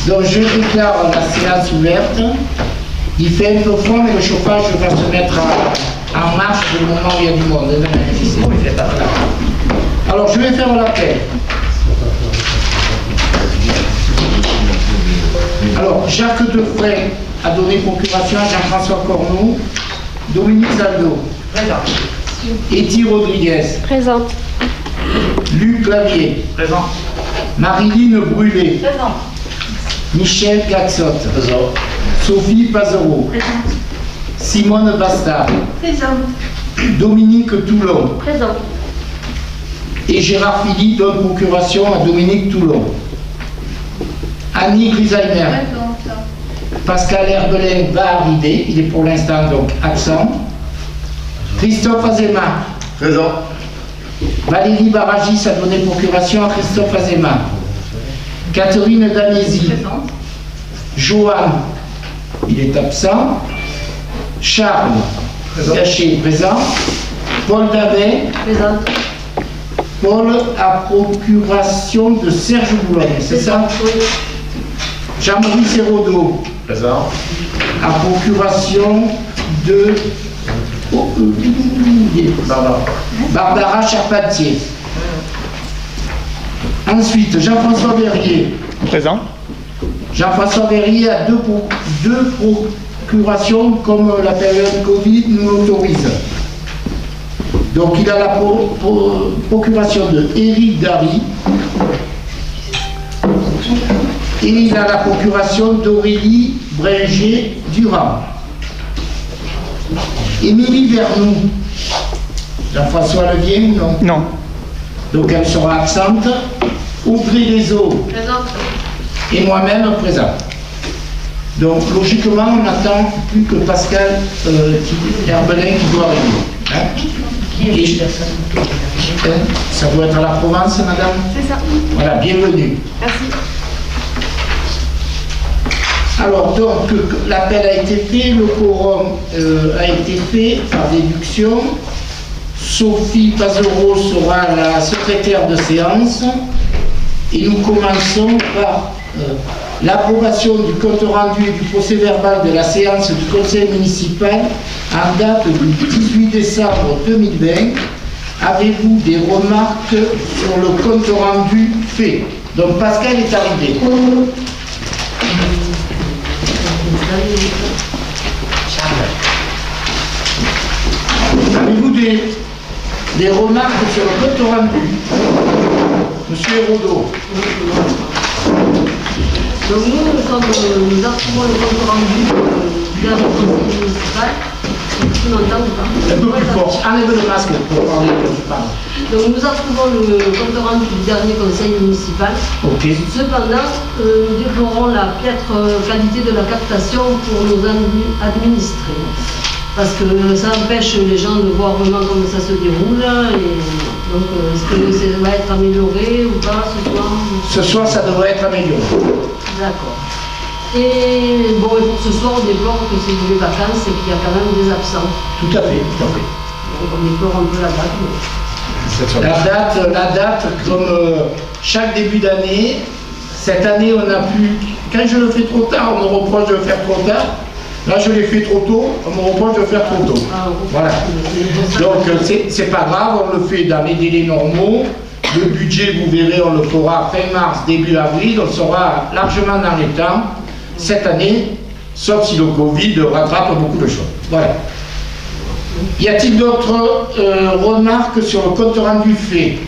Donc je déclare la séance ouverte. Il fait un peu froid, mais le chauffage va se mettre en marche au moment où il y a du monde. Alors je vais faire l'appel. Alors Jacques Defray a donné procuration à Jean-François Corneau. Dominique Zaldo. Présent. Eti Rodriguez. Présente. Luc Clavier. Présent. Marilyn Brûlé. Présent. Michel Gaxotte. Présent. Sophie Pazero. Présente. Simone Bastard. Présente. Dominique Toulon. Présente. Et Gérard Philly donne procuration à Dominique Toulon. Annie Griseimer. Présente. Pascal Herbelin va arriver, il est pour l'instant donc absent. Christophe Azema. Présent. Valérie Baragis a donné procuration à Christophe Azema. Catherine Danesi. Présente. Joanne, il est absent. Charles Gachet, présent. Paul Davet. Présente. Paul à procuration de Serge Boulogne, c'est ça? Oui. Jean-Marie Serraudot. Présent. À procuration de Barbara Charpentier. Ensuite, Jean-François Verrier. Présent. Jean-François Verrier a deux procurations comme la période Covid nous l'autorise. Donc il a la procuration de Éric Dary et il a la procuration d'Aurélie Bringer-Durand. Émilie Vernou. Jean-François Levier ou non? Non. Donc elle sera absente. Audrey Leso. Présente. Et moi-même présent. Donc logiquement on n'attend plus que Pascal Herbelin qui doit arriver. Hein? Ça doit être à la Provence, madame? C'est ça. Voilà, bienvenue. Merci. Alors donc l'appel a été fait, le quorum a été fait par déduction. Sophie Pazero sera la secrétaire de séance. Et nous commençons par l'approbation du compte rendu et du procès verbal de la séance du conseil municipal en date du 18 décembre 2020. Avez-vous des remarques sur le compte rendu fait? Donc Pascal est arrivé. Avez-vous des remarques sur le compte rendu? Monsieur Hérodo. Donc nous approuvons le compte rendu du dernier conseil municipal. Tu m'entends ou pas? Un peu plus fort. Enlève le masque pour parler quand tu parles. Donc nous approuvons le compte rendu du dernier conseil municipal. Ok. Cependant, nous déplorons la piètre qualité de la captation pour nos administrés. Parce que ça empêche les gens de voir vraiment comment ça se déroule. Et donc, est-ce que ça va être amélioré ou pas ce soir? Ce soir, ça devrait être amélioré. D'accord. Et bon, et pour ce soir, on déplore que c'est les vacances et qu'il y a quand même des absents. Tout à fait, tout à fait. Donc on déplore un peu la date. Mais... La date, comme chaque début d'année, cette année, on a pu. Quand je le fais trop tard, on me reproche de le faire trop tard. Là, je l'ai fait trop tôt, on me reproche de le faire trop tôt. Voilà. Donc, c'est pas grave, on le fait dans les délais normaux. Le budget, vous verrez, on le fera fin mars, début avril. On sera largement dans les temps cette année, sauf si le Covid rattrape beaucoup de choses. Voilà. Y a-t-il d'autres remarques sur le compte rendu fait?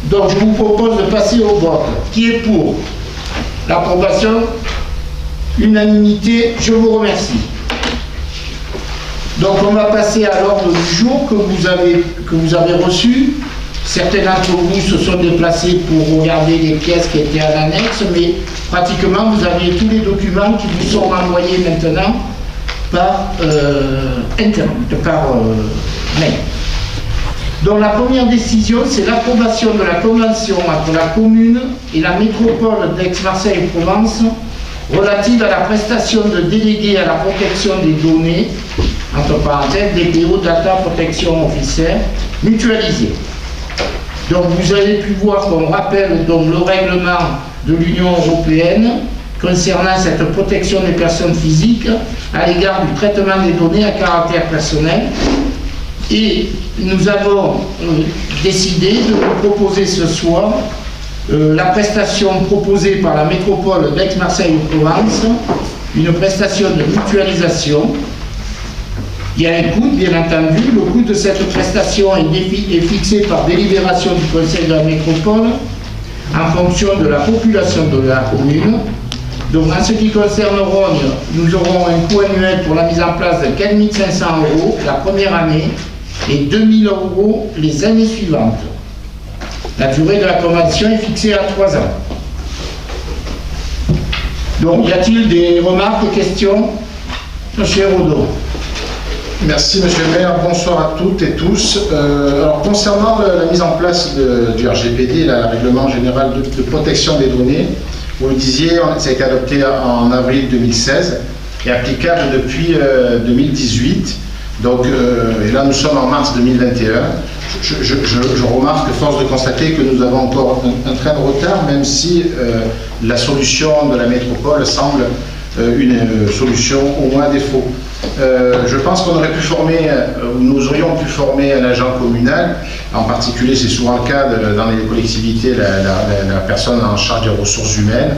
Donc, je vous propose de passer au vote. Qui est pour l'approbation? Unanimité, je vous remercie. Donc on va passer à l'ordre du jour que vous avez reçu. Certains d'entre vous se sont déplacés pour regarder les pièces qui étaient à l'annexe, mais pratiquement vous avez tous les documents qui vous sont envoyés maintenant par mail. Donc la première décision, c'est l'approbation de la convention entre la commune et la métropole d'Aix-Marseille-Provence relative à la prestation de délégués à la protection des données, entre parenthèses, DPO, Data Protection Officer, mutualisée. Donc vous avez pu voir qu'on rappelle donc le règlement de l'Union européenne concernant cette protection des personnes physiques à l'égard du traitement des données à caractère personnel. Et nous avons décidé de vous proposer ce soir la prestation proposée par la métropole d'Aix-Marseille-Provence, une prestation de mutualisation. Il y a un coût, bien entendu. Le coût de cette prestation est fixé par délibération du Conseil de la métropole en fonction de la population de la commune. Donc, en ce qui concerne Rognes, nous aurons un coût annuel pour la mise en place de 4 500 € la première année et 2 000 € les années suivantes. La durée de la convention est fixée à 3 ans. Donc, y a-t-il des remarques, questions? Monsieur Rodot. Merci Monsieur le maire, bonsoir à toutes et tous. Alors concernant la mise en place du RGPD, le règlement général de protection des données, vous le disiez, ça a été adopté en avril 2016 et applicable depuis 2018. Donc, et là nous sommes en mars 2021. Je remarque, force de constater que nous avons encore un train de retard, même si la solution de la métropole semble une solution au moins à défaut. Je pense qu'on aurait pu former, nous aurions pu former un agent communal, en particulier c'est souvent le cas dans les collectivités, la personne en charge des ressources humaines,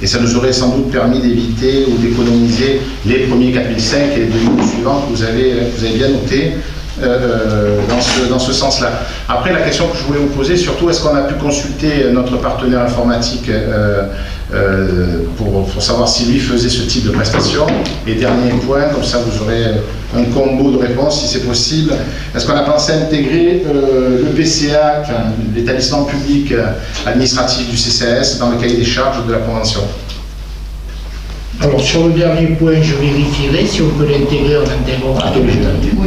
et ça nous aurait sans doute permis d'éviter ou d'économiser les premiers 4005 et les 2000 suivants que vous avez bien noté dans ce sens-là. Après, la question que je voulais vous poser, surtout, est-ce qu'on a pu consulter notre partenaire informatique pour savoir si lui faisait ce type de prestation? Et dernier point, comme ça vous aurez un combo de réponses si c'est possible, est-ce qu'on a pensé à intégrer le PCA, enfin, l'établissement public administratif du CCAS, dans le cahier des charges de la Convention? Alors sur le dernier point, je vérifierai si on peut l'intégrer, on intégrera. Oui,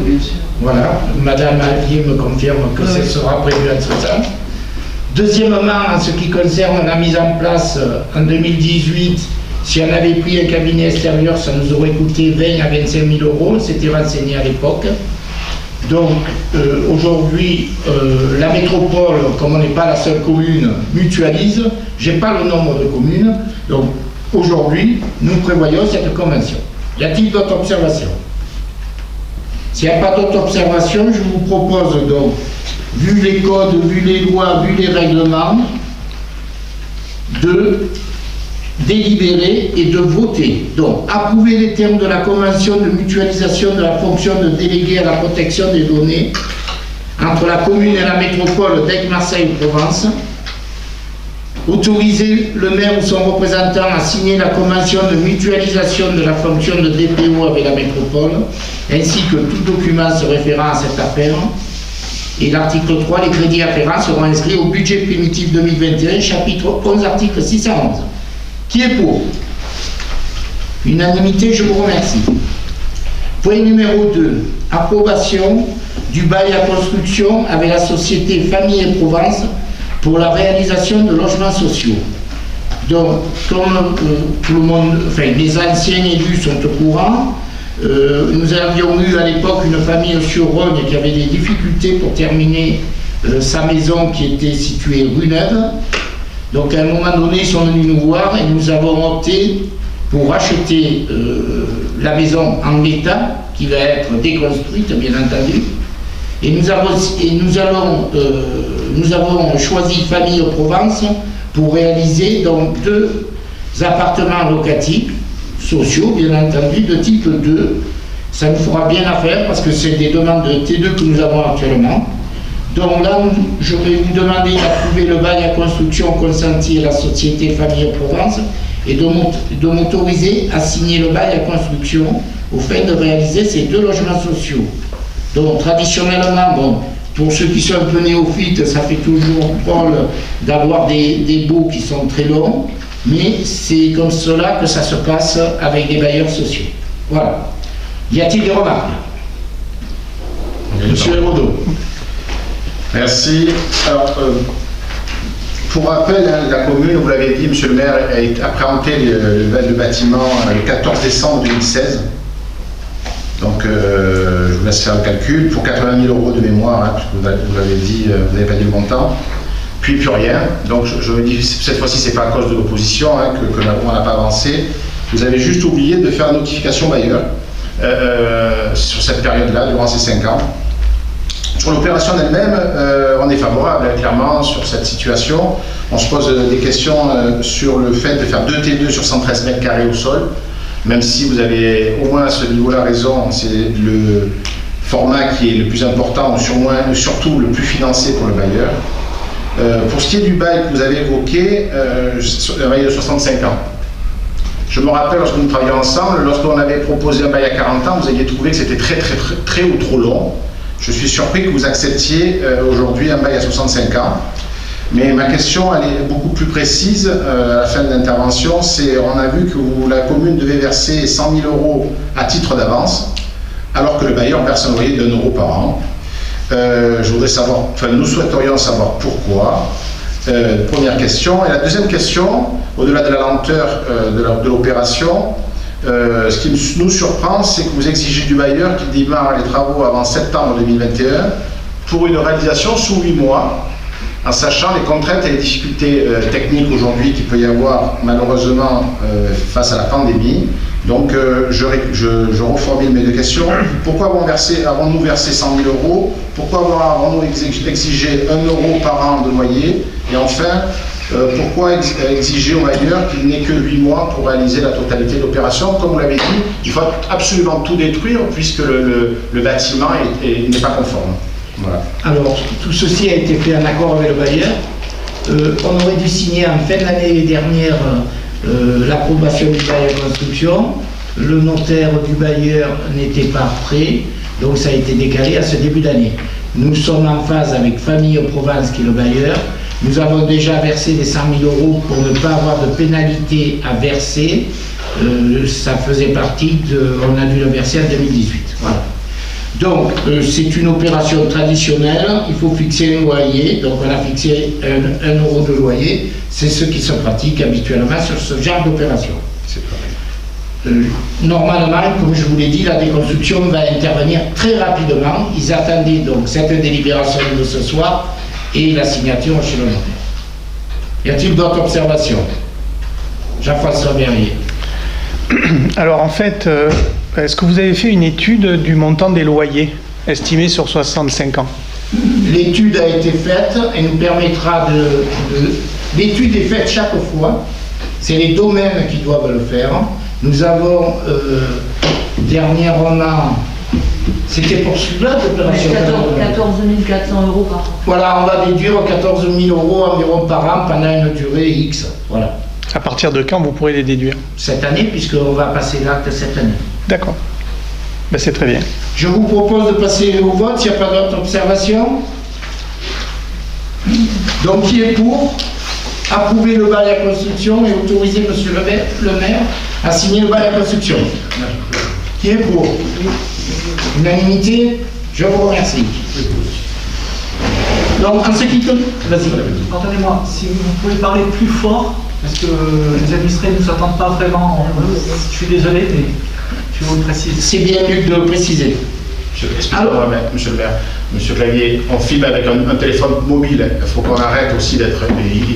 bien sûr. Voilà, Madame Allier me confirme que ce sera prévu en ce sens. Deuxièmement, en ce qui concerne la mise en place en 2018, si on avait pris un cabinet extérieur, ça nous aurait coûté 20 à 25 000 €, on s'était renseigné à l'époque. Donc aujourd'hui, la métropole, comme on n'est pas la seule commune, mutualise. Je n'ai pas le nombre de communes, donc aujourd'hui, nous prévoyons cette convention. Y a-t-il d'autres observations? S'il n'y a pas d'autres observations, je vous propose donc, vu les codes, vu les lois, vu les règlements, de délibérer et de voter. Donc, approuver les termes de la convention de mutualisation de la fonction de délégué à la protection des données entre la commune et la métropole d'Aix-Marseille-Provence. Autoriser le maire ou son représentant à signer la convention de mutualisation de la fonction de DPO avec la métropole, ainsi que tout document se référant à cette affaire. Et l'article 3, les crédits afférents seront inscrits au budget primitif 2021, chapitre 11, article 611. Qui est pour? Unanimité, je vous remercie. Point numéro 2, approbation du bail à construction avec la société Famille et Provence pour la réalisation de logements sociaux. Donc, comme tout le monde, enfin les anciens élus sont au courant, nous avions eu à l'époque une famille sur Rognes qui avait des difficultés pour terminer sa maison qui était située rue Neuve. Donc à un moment donné, ils sont venus nous voir et nous avons opté pour acheter la maison en l'état, qui va être déconstruite bien entendu. Et nous avons choisi Famille Provence pour réaliser donc 2 appartements locatifs, sociaux bien entendu, de type 2. Ça nous fera bien affaire parce que c'est des demandes de T2 que nous avons actuellement. Donc là, je vais vous demander d'approuver le bail à construction consenti à la société Famille Provence et de m'autoriser à signer le bail à construction au fin de réaliser ces 2 logements sociaux. Donc traditionnellement, bon, pour ceux qui sont un peu néophytes, ça fait toujours drôle d'avoir des baux qui sont très longs, mais c'est comme cela que ça se passe avec les bailleurs sociaux. Voilà. Y a-t-il des remarques? Monsieur Rodot. Merci. Alors, pour rappel, la commune, vous l'avez dit, monsieur le maire, a présenté le bâtiment le 14 décembre 2016. Donc, je vous laisse faire le calcul. Pour 80 000 € de mémoire, hein, puisque vous l'avez dit, vous n'avez pas dit le montant. puis plus rien. Donc je me dis, cette fois-ci, c'est pas à cause de l'opposition hein, que on n'a pas avancé. Vous avez juste oublié de faire une notification bailleur sur cette période-là, durant ces 5 ans. Sur l'opération elle-même, on est favorable clairement sur cette situation. On se pose des questions sur le fait de faire 2 T2 sur 113 mètres carrés au sol, même si vous avez au moins à ce niveau-là raison, c'est le format qui est le plus important, ou surtout le plus financé pour le bailleur. Pour ce qui est du bail que vous avez évoqué, un bail de 65 ans. Je me rappelle, lorsque nous travaillions ensemble, lorsqu'on avait proposé un bail à 40 ans, vous aviez trouvé que c'était très ou trop long. Je suis surpris que vous acceptiez aujourd'hui un bail à 65 ans. Mais ma question, elle est beaucoup plus précise à la fin de l'intervention. C'est, on a vu que la commune devait verser 100 000 € à titre d'avance, alors que le bailleur verse un loyer d'1 € par an. Je voudrais savoir, nous souhaiterions savoir pourquoi. Première question. Et la deuxième question, au-delà de la lenteur de l'opération, ce qui nous surprend, c'est que vous exigez du bailleur qu'il démarre les travaux avant septembre 2021 pour une réalisation sous 8 mois, en sachant les contraintes et les difficultés techniques aujourd'hui qu'il peut y avoir malheureusement face à la pandémie. Donc je reformule mes 2 questions. Pourquoi avons-nous versé 100 000 €? Pourquoi avons-nous exigé 1 € par an de loyer? Et enfin, pourquoi exiger au bailleur qu'il n'ait que 8 mois pour réaliser la totalité de l'opération? Comme vous l'avez dit, il faut absolument tout détruire puisque le bâtiment n'est pas conforme. Voilà. Alors, tout ceci a été fait en accord avec le bailleur. On aurait dû signer en fin d'année dernière l'approbation du bail à construction. Le notaire du bailleur n'était pas prêt, donc ça a été décalé à ce début d'année. Nous sommes en phase avec Famille Provence, qui est le bailleur. Nous avons déjà versé les 100 000 € pour ne pas avoir de pénalité à verser. Ça faisait partie on a dû le verser en 2018. Voilà. Donc, c'est une opération traditionnelle, il faut fixer un loyer, donc on a fixé 1 € de loyer, c'est ce qui se pratique habituellement sur ce genre d'opération. Normalement, comme je vous l'ai dit, la déconstruction va intervenir très rapidement. Ils attendaient donc cette délibération de ce soir et la signature chez le notaire. Y a-t-il d'autres observations? Jean-François Berrier. Alors en fait, est-ce que vous avez fait une étude du montant des loyers estimé sur 65 ans? L'étude a été faite et nous permettra l'étude est faite chaque fois. C'est les domaines qui doivent le faire. Nous avons dernièrement, c'était pour celui-là l'opération 14 400 € par an. Voilà, on va déduire 14 000 € environ par an pendant une durée X. Voilà. À partir de quand vous pourrez les déduire? Cette année, puisqu'on va passer l'acte cette année. D'accord. Ben, c'est très bien. Je vous propose de passer au vote, s'il n'y a pas d'autres observations. Donc, qui est pour approuver le bail à construction et autoriser monsieur le maire à signer le bail à construction? Qui est pour? Unanimité? Je vous remercie. Donc, en ce qui compte... Vas-y. Pardonnez-moi, si vous pouvez parler plus fort, parce que les administrés ne s'attendent pas vraiment. Je suis désolé, mais je vous le précise. C'est bien Luc de le préciser. Excusez-moi, monsieur le maire, monsieur Clavier, on filme avec un téléphone mobile. Il faut qu'on arrête aussi d'être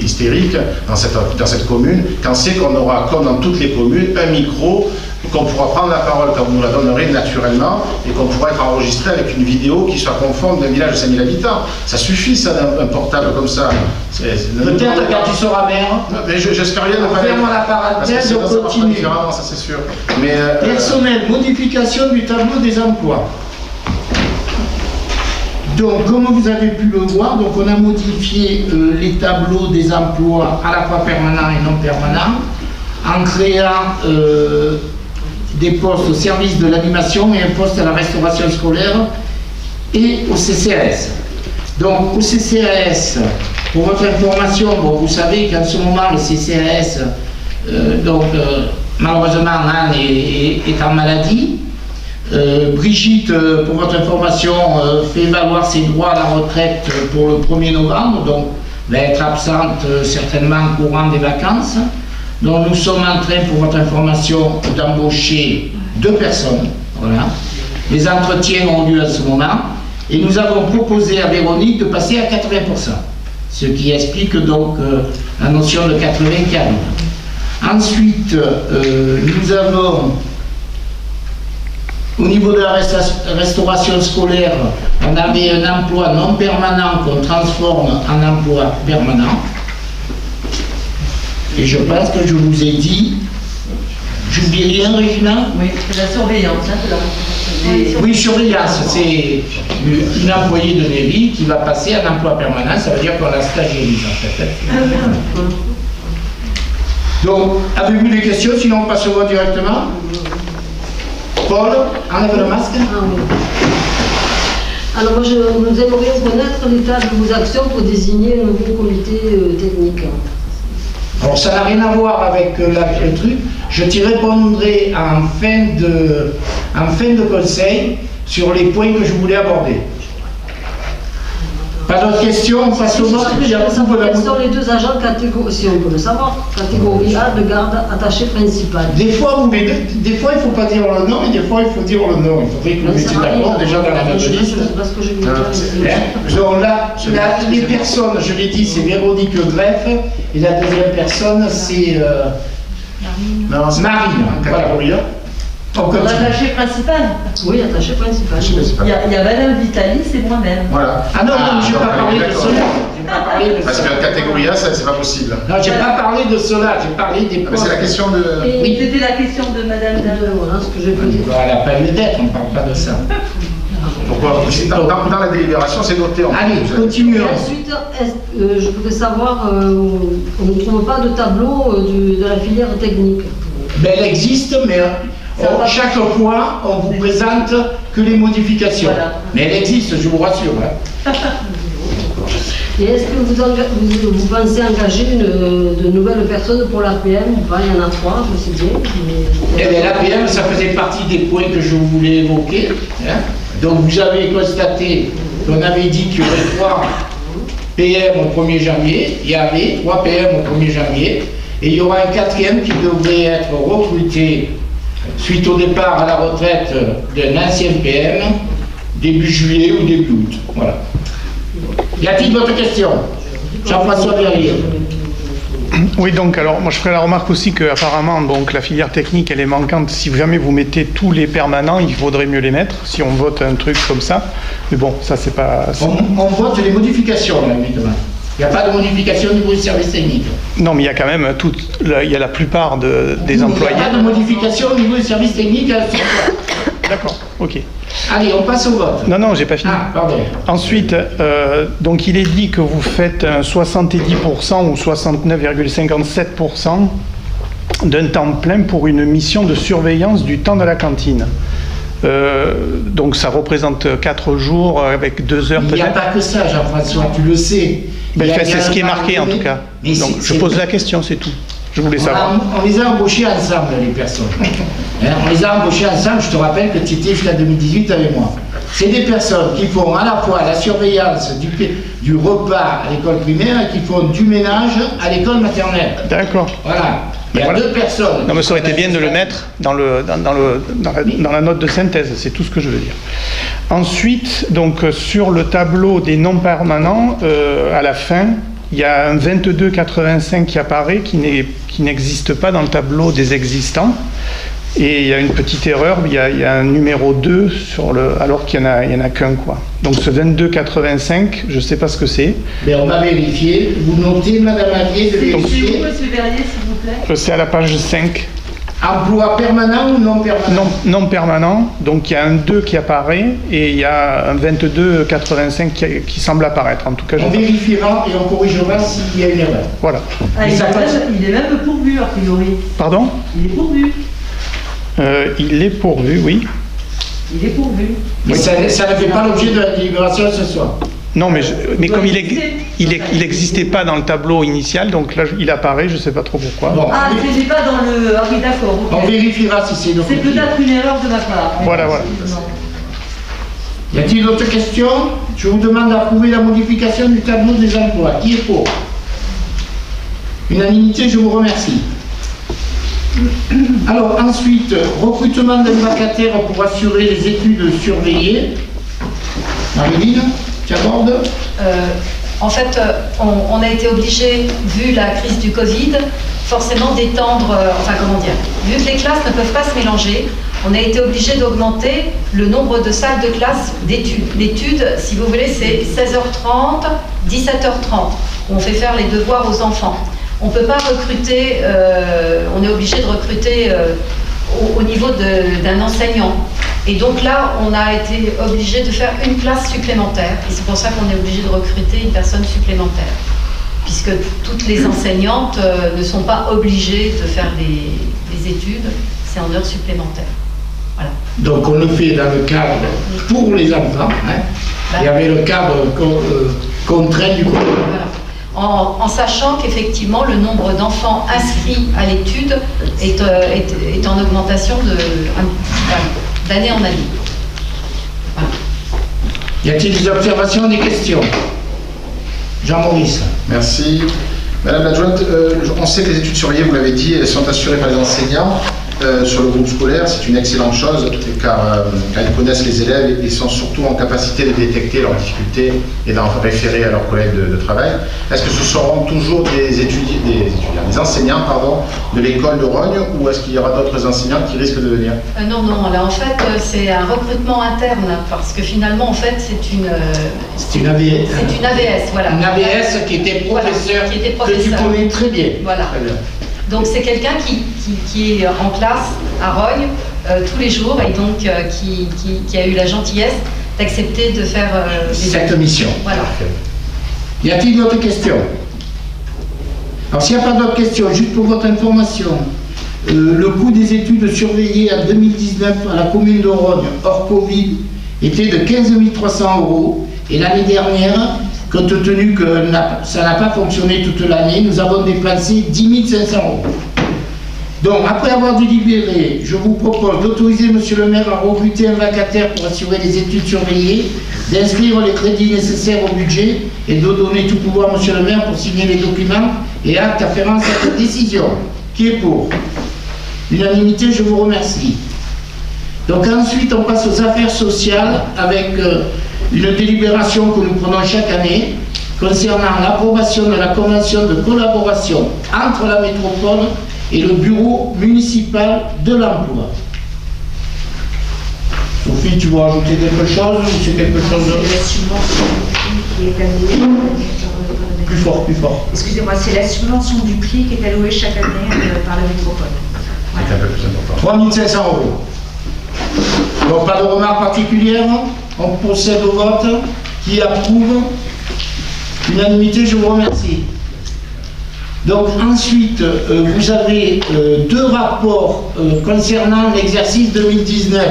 hystérique dans cette commune. Quand c'est qu'on aura, comme dans toutes les communes, un micro, qu'on pourra prendre la parole quand vous nous la donnerez naturellement et qu'on pourra être enregistré avec une vidéo qui soit conforme d'un village de 5 000 habitants. Ça suffit, ça, d'un portable comme ça. Peut-être quand tu seras maire. Non, mais j'espère bien ne pas ferme la parenthèse, on continue. Différemment, ça c'est sûr. Mais, personnel, modification du tableau des emplois. Donc, comme vous avez pu le voir, donc on a modifié les tableaux des emplois à la fois permanents et non permanents, en créant des postes au service de l'animation et un poste à la restauration scolaire et au CCAS. Donc, au CCAS, pour votre information, bon, vous savez qu'en ce moment, le CCAS, malheureusement, Anne est en maladie. Brigitte, pour votre information, fait valoir ses droits à la retraite pour le 1er novembre, donc va être absente certainement courant des vacances. Donc nous sommes en train, pour votre information, d'embaucher 2 personnes. Voilà. Les entretiens ont lieu à ce moment et nous avons proposé à Véronique de passer à 80%. Ce qui explique donc la notion de 80 cabines. Ensuite, nous avons, au niveau de la restauration scolaire, on avait un emploi non permanent qu'on transforme en emploi permanent. Et je pense que je vous ai dit, j'oublie rien, Régina? Oui, c'est la surveillance. Oui, surveillance, c'est une employée de mairie qui va passer en emploi permanent, ça veut dire qu'on la stagiarise en fait. Donc, avez-vous des questions? Sinon, on passe au vote directement. Paul, enlève le masque. Ah oui. Alors, moi, nous aimerions connaître l'état de vos actions pour désigner un nouveau comité technique. Alors, ça n'a rien à voir avec le truc. Je t'y répondrai en fin de conseil sur les points que je voulais aborder. Pas d'autres questions, on passe au vote. Quels sont les deux agents catégorie, si on peut le savoir, catégorie A de garde attaché principal? Des fois, il ne faut pas dire le nom, et des fois, il faut dire le nom. Il faudrait que vous mettiez d'accord déjà dans la même liste. Parce que je vais dire. Donc là, les personnes, je l'ai dit, c'est Véronique Greff, et la deuxième personne, c'est Marine. Voilà. L'attaché principal. Oui, attaché principal. Il y a Madame Vitali, c'est moi-même. Voilà. Ah non, je n'ai pas parlé de cela. Parce que la catégorie A, c'est pas possible. Non, j'ai pas parlé de cela, j'ai parlé des Mais c'est la question de... Oui, c'était la question de Madame Voilà ce que j'ai pu dire. Voilà, pas une dette, on ne parle pas de ça. Pourquoi? Dans la délibération, c'est noté. Allez, continuons. Et ensuite, je voudrais savoir, on ne trouve pas de tableau de la filière technique. Ben, elle existe, mais chaque fois, on vous présente que les modifications. Voilà. Mais elle existe, je vous rassure. Hein. Et est-ce que vous pensez engager de nouvelles personnes pour l'APM ou pas? Il y en a 3, je sais bien. Mais... Eh bien, l'APM, ça faisait partie des points que je voulais évoquer. Hein. Donc, vous avez constaté qu'on avait dit qu'il y aurait 3 PM au 1er janvier. Il y avait 3 PM au 1er janvier. Et il y aura un 4e qui devrait être recruté suite au départ à la retraite d'un ancien PM, début juillet ou début août. Voilà. Y a-t-il d'autres questions? Jean-François Verrier. Oui, donc alors moi je ferai la remarque aussi qu'apparemment donc la filière technique elle est manquante. Si jamais vous mettez tous les permanents, il faudrait mieux les mettre si on vote un truc comme ça. Mais bon, ça c'est pas... On vote les modifications là, évidemment. Il n'y a pas de modification au niveau du service technique. Non, mais il y a quand même il y a la plupart des employés. Il n'y a pas de modification au niveau du service technique. D'accord, ok. Allez, on passe au vote. Non, j'ai pas fini. Ah, pardon. Ensuite, donc il est dit que vous faites un 70% ou 69,57% d'un temps plein pour une mission de surveillance du temps de la cantine. Donc ça représente 4 jours avec 2 heures peut-être. Il n'y a pas que ça, Jean-François, tu le sais. Ben, c'est ce qui est marqué en tout cas. Donc je pose la question, c'est tout. Je voulais savoir. On les a embauchés ensemble, les personnes. On les a embauchés ensemble, je te rappelle que tu étais jusqu'à 2018 avec moi. C'est des personnes qui font à la fois la surveillance du repas à l'école primaire et qui font du ménage à l'école maternelle. D'accord. Voilà. Il y a 2 personnes. Non, mais ça aurait été bien de le mettre dans la note de synthèse, c'est tout ce que je veux dire. Ensuite, donc, sur le tableau des non-permanents, à la fin, il y a un 22,85 qui apparaît, qui n'existe pas dans le tableau des existants. Et il y a une petite erreur, il y a un numéro 2 alors qu'il n'y en a qu'un, quoi. Donc ce 22,85, je ne sais pas ce que c'est. Mais on va vérifier. Vous notez, Madame Avier, de vérifier. C'est où, Monsieur Verrier, s'il vous plaît? C'est à la page 5. Emploi permanent ou non permanent? Non permanent, donc il y a un 2 qui apparaît et il y a un 22,85 qui semble apparaître. En tout cas, on vérifiera et on corrigera s'il y a une erreur. Voilà. Ah, il est même pourvu, a priori. Pardon? Il est pourvu. Il est pourvu, oui. Il est pourvu. Mais ça ne fait pas l'objet de la délibération ce soir. Non, mais comme il n'existait pas dans le tableau initial, donc là il apparaît, je ne sais pas trop pourquoi. Bon, Ah, ce n'est pas dans le... Ah oui, d'accord. Okay. On vérifiera si c'est une C'est peut-être une erreur de ma part. Voilà. Y a-t-il d'autres questions? Je vous demande d'approuver la modification du tableau des emplois. Qui est pour? Unanimité, je vous remercie. Alors ensuite, recrutement d'un vacataire pour assurer les études surveillées. Marilyn, tu abordes? En fait, on a été obligé, vu la crise du Covid, forcément d'étendre, vu que les classes ne peuvent pas se mélanger, on a été obligé d'augmenter le nombre de salles de classe d'études. L'étude, si vous voulez, c'est 16h30, 17h30. On fait faire les devoirs aux enfants. On ne peut pas recruter, on est obligé de recruter au niveau d'un enseignant. Et donc là, on a été obligé de faire une classe supplémentaire. Et c'est pour ça qu'on est obligé de recruter une personne supplémentaire. Puisque toutes les enseignantes ne sont pas obligées de faire des études, c'est en heures supplémentaires. Voilà. Donc on le fait dans le cadre pour les enfants, il y avait le cadre contraint du Covid. Voilà. En sachant qu'effectivement le nombre d'enfants inscrits à l'étude est en augmentation d'année en année. Voilà. Y a-t-il des observations, des questions? Jean-Maurice. Merci. Madame l'adjointe, on sait que les études surveillées, vous l'avez dit, elles sont assurées par les enseignants sur le groupe scolaire. C'est une excellente chose car ils connaissent les élèves et sont surtout en capacité de détecter leurs difficultés et d'en référer à leurs collègues de travail. Est-ce que ce seront toujours des enseignants de l'école de Rognes ou est-ce qu'il y aura d'autres enseignants qui risquent de venir? Non, là en fait c'est un recrutement interne parce que finalement en fait c'est une AVS. C'est une AVS, voilà. Une AVS qui était professeur, que tu connais très bien. Voilà. Très bien. Donc c'est quelqu'un qui est en classe à Rognes tous les jours et donc qui a eu la gentillesse d'accepter de faire cette mission. Voilà. Y a-t-il d'autres questions? Alors s'il n'y a pas d'autres questions, juste pour votre information, le coût des études surveillées en 2019 à la commune de Rognes, hors Covid, était de 15 300 € et l'année dernière, compte tenu que ça n'a pas fonctionné toute l'année, nous avons dépensé 10 500 €. Donc, après avoir délibéré, je vous propose d'autoriser Monsieur le maire à recruter un vacataire pour assurer les études surveillées, d'inscrire les crédits nécessaires au budget et de donner tout pouvoir à Monsieur le maire pour signer les documents et actes afférents à cette décision. Qui est pour? L'unanimité, je vous remercie. Donc ensuite, on passe aux affaires sociales avec une délibération que nous prenons chaque année concernant l'approbation de la convention de collaboration entre la métropole et le bureau municipal de l'emploi. Sophie, tu veux rajouter quelque chose ou c'est quelque chose de... C'est la subvention qui est allouée. Plus fort, plus fort. Excusez-moi, c'est la subvention du prix qui est allouée chaque année par la métropole. C'est un peu plus important. 3 500 €. Donc pas de remarques particulières, on procède au vote. Qui approuve? Unanimité, je vous remercie. Donc ensuite, vous avez deux rapports concernant l'exercice 2019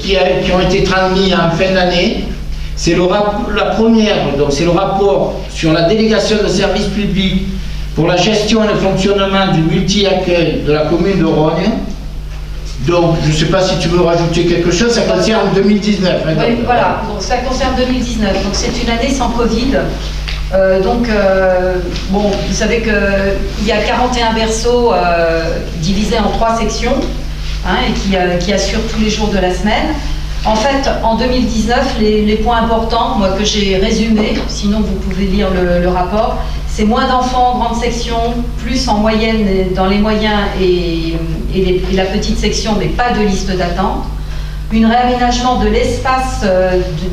qui ont été transmis en fin d'année. C'est la première, donc c'est le rapport sur la délégation de services publics pour la gestion et le fonctionnement du multi-accueil de la commune de Rognes. Donc, je ne sais pas si tu veux rajouter quelque chose, ça concerne 2019. Hein, oui, voilà, donc ça concerne 2019. Donc c'est une année sans Covid. Bon, vous savez qu'il y a 41 berceaux divisés en 3 sections et qui assurent tous les jours de la semaine. En fait, en 2019, les points importants, moi que j'ai résumés, sinon vous pouvez lire le rapport, c'est moins d'enfants en grande section, plus en moyenne dans les moyens et la petite section, mais pas de liste d'attente. Un réaménagement de l'espace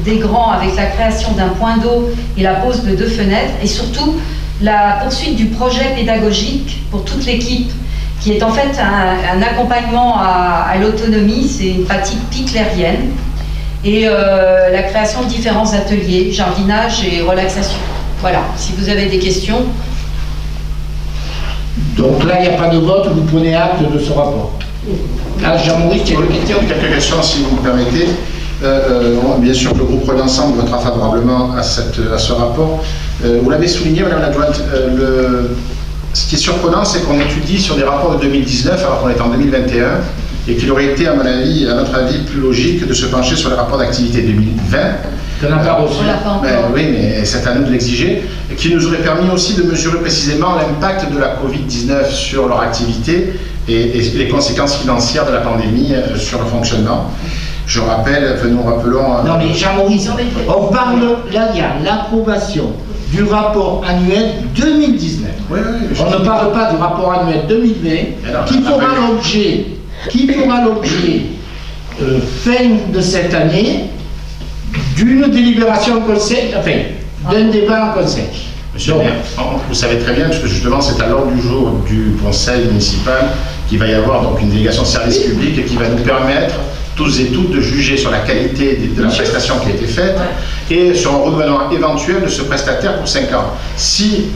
des grands avec la création d'un point d'eau et la pose de 2 fenêtres, et surtout la poursuite du projet pédagogique pour toute l'équipe, qui est en fait un accompagnement à l'autonomie, c'est une pratique piclérienne, et la création de différents ateliers, jardinage et relaxation. Voilà, si vous avez des questions. Donc là, il n'y a pas de vote, vous prenez acte de ce rapport. Ah, Jean-Maurice, tu as une question? Quelques questions, si vous me permettez. Bien sûr, le groupe Rognes Ensemble votera favorablement à ce rapport. Vous l'avez souligné, Madame l'adjointe, ce qui est surprenant, c'est qu'on étudie sur des rapports de 2019 alors qu'on est en 2021 et qu'il aurait été, à notre avis, plus logique de se pencher sur les rapports d'activité 2020. Tu n'en as pas reçu. Oui, mais c'est à nous de l'exiger, qui nous aurait permis aussi de mesurer précisément l'impact de la Covid-19 sur leur activité et les conséquences financières de la pandémie sur le fonctionnement. Je rappelle, nous rappelons... Non mais Jean-Maurice, on parle, là il y a l'approbation du rapport annuel 2019. Oui, On ne parle pas du rapport annuel 2020 Alors, qui fera l'objet fin de cette année d'une délibération en conseil, enfin d'un débat en conseil. Monsieur le maire, vous savez très bien, parce que justement c'est à l'ordre du jour du conseil municipal qu'il va y avoir donc une délégation de service public et qui va nous permettre tous et toutes de juger sur la qualité de la prestation qui a été faite et sur un renouvellement éventuel de ce prestataire pour 5 ans. Si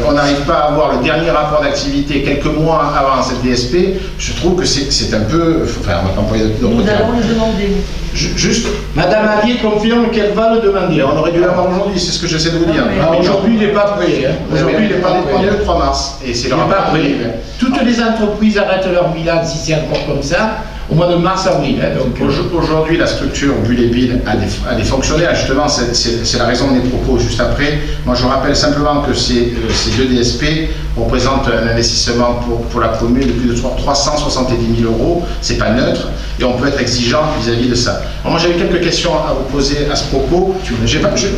on n'arrive pas à avoir le dernier rapport d'activité quelques mois avant cette DSP, je trouve que c'est un peu... Enfin, on va pas employer d'autres Nous termes. allons le demander. Juste, Madame Avier confirme qu'elle va le demander. on aurait dû l'avoir aujourd'hui, c'est ce que j'essaie de vous dire. Ah, aujourd'hui, il n'est pas prêt. Hein. Aujourd'hui, il est pas prêt. le 3 mars. Et c'est Il le n'est pas rapport. prêt. Toutes les entreprises arrêtent leur bilan si c'est encore comme ça au mois de mars-avril. Hein, donc, Aujourd'hui, la structure Bulle et Bill a des fonctionnaires. Justement, c'est la raison de mes propos juste après. Moi, je rappelle simplement que ces 2 DSP représentent un investissement pour la commune de plus de 370 000 €. C'est pas neutre et on peut être exigeant vis-à-vis de ça. Alors, moi, j'avais quelques questions à vous poser à ce propos.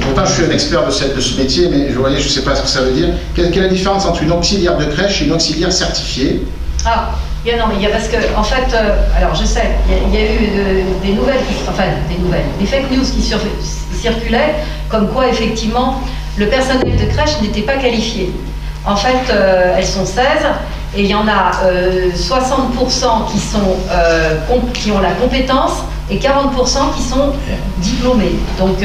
Pourtant, je suis un expert de ce métier, mais je ne sais pas ce que ça veut dire. Quelle est la différence entre une auxiliaire de crèche et une auxiliaire certifiée? Ah, non, mais il y a parce que, en fait, alors je sais, il y a eu des nouvelles, des fake news qui circulaient, comme quoi, effectivement, le personnel de crèche n'était pas qualifié. En fait, elles sont 16, et il y en a 60% qui ont la compétence, et 40% qui sont diplômés. Donc,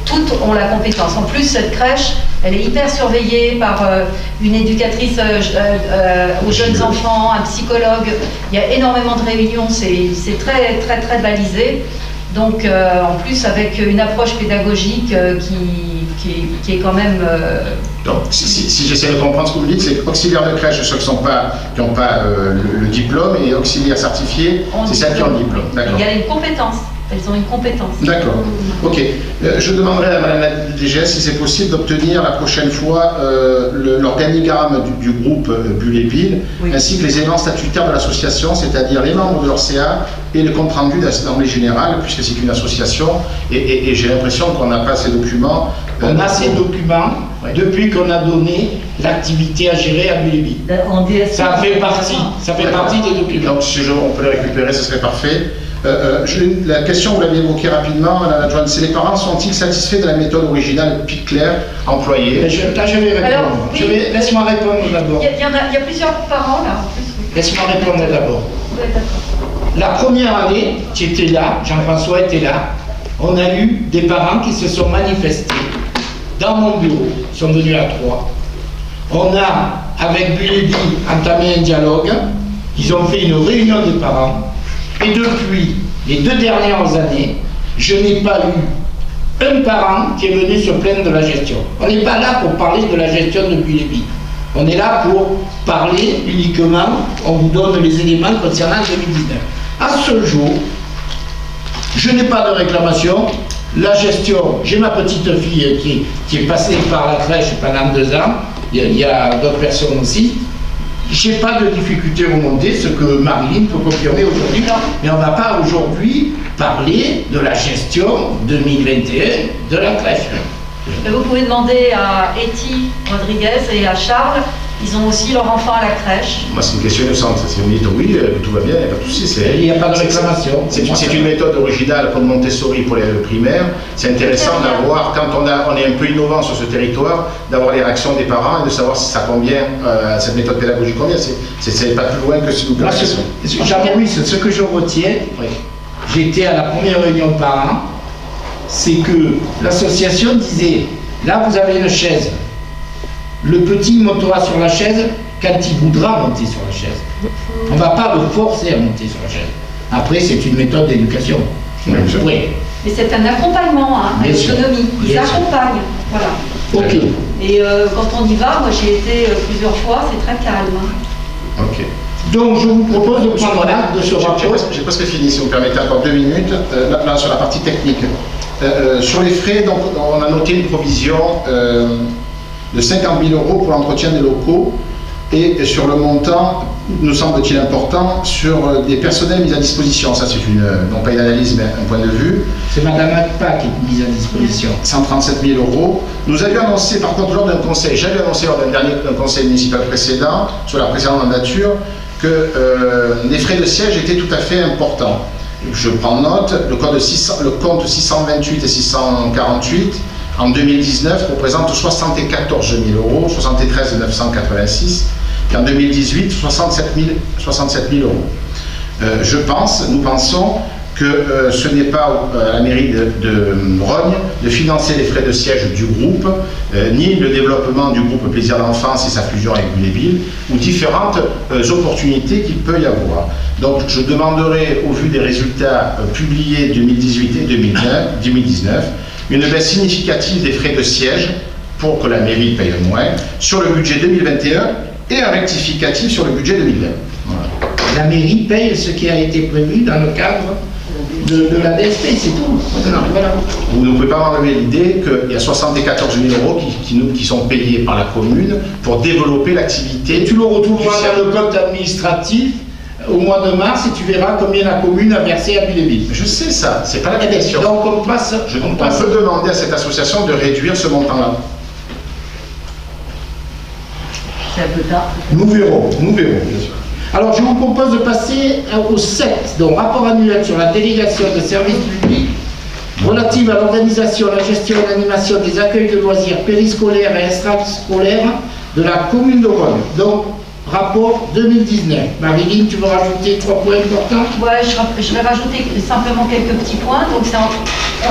toutes ont la compétence. En plus, cette crèche, elle est hyper surveillée par une éducatrice aux jeunes enfants, un psychologue. Il y a énormément de réunions, c'est très, très, très balisé. Donc, en plus, avec une approche pédagogique qui est quand même... Donc, si j'essaie de comprendre ce que vous dites, c'est qu'auxiliaires de crèche, ceux qui n'ont pas le diplôme, et auxiliaires certifiés, c'est celles qui ont le diplôme. D'accord. Il y a une compétence. Elles ont une compétence. D'accord. Ok. Je demanderai à Madame la DGS si c'est possible d'obtenir la prochaine fois l'organigramme du groupe Bulle et Bill, ainsi que les éléments statutaires de l'association, c'est-à-dire les membres de leur CA et le compte rendu d'assemblée générale, puisque c'est une association. Et j'ai l'impression qu'on n'a pas ces documents. on a ces documents depuis qu'on a donné l'activité à gérer à Bulle et Bill. En DSP. Ça fait partie des documents. Donc si on peut les récupérer, ce serait parfait. La question, vous l'avez évoquée rapidement, Madame l'adjointe, c'est les parents sont-ils satisfaits de la méthode originale PIC-Clair employée? Là, je vais répondre. Alors, oui. Laisse-moi répondre d'abord. Il y a plusieurs parents là. En plus, oui. Laisse-moi répondre d'abord. Ouais, d'accord. La première année, tu étais là, Jean-François était là, on a eu des parents qui se sont manifestés dans mon bureau, ils sont venus à 3. On a, avec Bulle et Bill, entamé un dialogue, ils ont fait une réunion des parents, et depuis les 2 dernières années, je n'ai pas eu un parent qui est venu se plaindre de la gestion. On n'est pas là pour parler de la gestion de Bulle et Bill. On est là pour parler uniquement, on vous donne les éléments concernant 2019. À ce jour, je n'ai pas de réclamation. La gestion, j'ai ma petite fille qui est passée par la crèche pendant 2 ans, il y a d'autres personnes aussi. Je n'ai pas de difficulté remontée, ce que Marilyn peut confirmer aujourd'hui, mais on ne va pas aujourd'hui parler de la gestion 2021 de la crèche. Mais vous pouvez demander à Eti Rodriguez et à Charles, ils ont aussi leur enfant à la crèche. Moi, c'est une question innocente. Si vous me dites oui, tout va bien, il n'y a pas de souci. Il n'y a pas de réclamation. C'est une méthode originale comme Montessori pour les primaires. C'est intéressant d'avoir, quand on est un peu innovant sur ce territoire, d'avoir les réactions des parents et de savoir si ça convient, cette méthode pédagogique convient. C'est pas plus loin que si vous Jean-Maurice, ce que je retiens, j'étais à la première réunion de parents, c'est que l'association disait, là vous avez une chaise, le petit montera sur la chaise quand il voudra monter sur la chaise. On ne va pas le forcer à monter sur la chaise. Après, c'est une méthode d'éducation. Oui. Mais c'est un accompagnement à l'autonomie. Ils accompagnent. Voilà. Ok. Et quand on y va, moi j'ai été plusieurs fois, c'est très calme. Ok. Donc je vous propose de prendre l'acte de ce rapport. J'ai presque fini, si vous me permettez encore 2 minutes, là, sur la partie technique. Sur les frais, donc, on a noté une provision de 50 000 € pour l'entretien des locaux. et sur le montant, nous semble-t-il important, sur des personnels mis à disposition. Ça, c'est non pas une analyse, mais un point de vue. C'est Madame Akpa qui est mise à disposition. 137 000 euros. Nous avions annoncé, par contre, lors d'un conseil, j'avais annoncé lors d'un conseil municipal précédent, sur la précédente mandature, que les frais de siège étaient tout à fait importants. Je prends note, le compte 628 et 648, en 2019, représente 74 000 euros, 73 986, et en 2018, 67 000 euros. Nous pensons que ce n'est pas à la mairie de Rognes de financer les frais de siège du groupe, ni le développement du groupe Plaisir d'Enfance et sa fusion avec Buléville, ou différentes opportunités qu'il peut y avoir. Donc je demanderai, au vu des résultats publiés 2018 et 2019, une baisse significative des frais de siège pour que la mairie paye moins sur le budget 2021 et un rectificatif sur le budget 2020. Voilà. La mairie paye ce qui a été prévu dans le cadre de la DSP, c'est tout. Voilà. Vous ne pouvez pas m'enlever l'idée qu'il y a 74 000 euros qui sont payés par la commune pour développer l'activité. Tu le retrouveras dans le compte administratif au mois de mars et tu verras combien la commune a versé à Buléville. Je sais ça, c'est pas la question. Donc on passe. On peut demander à cette association de réduire ce montant-là. C'est un peu tard. Nous verrons. Alors je vous propose de passer au 7, donc rapport annuel sur la délégation de services publics relative à l'organisation, la gestion et l'animation des accueils de loisirs périscolaires et extrascolaires de la commune de Rognes. Donc rapport 2019. Marie-Line, tu veux rajouter 3 points importants? Ouais, je vais rajouter simplement quelques petits points. Donc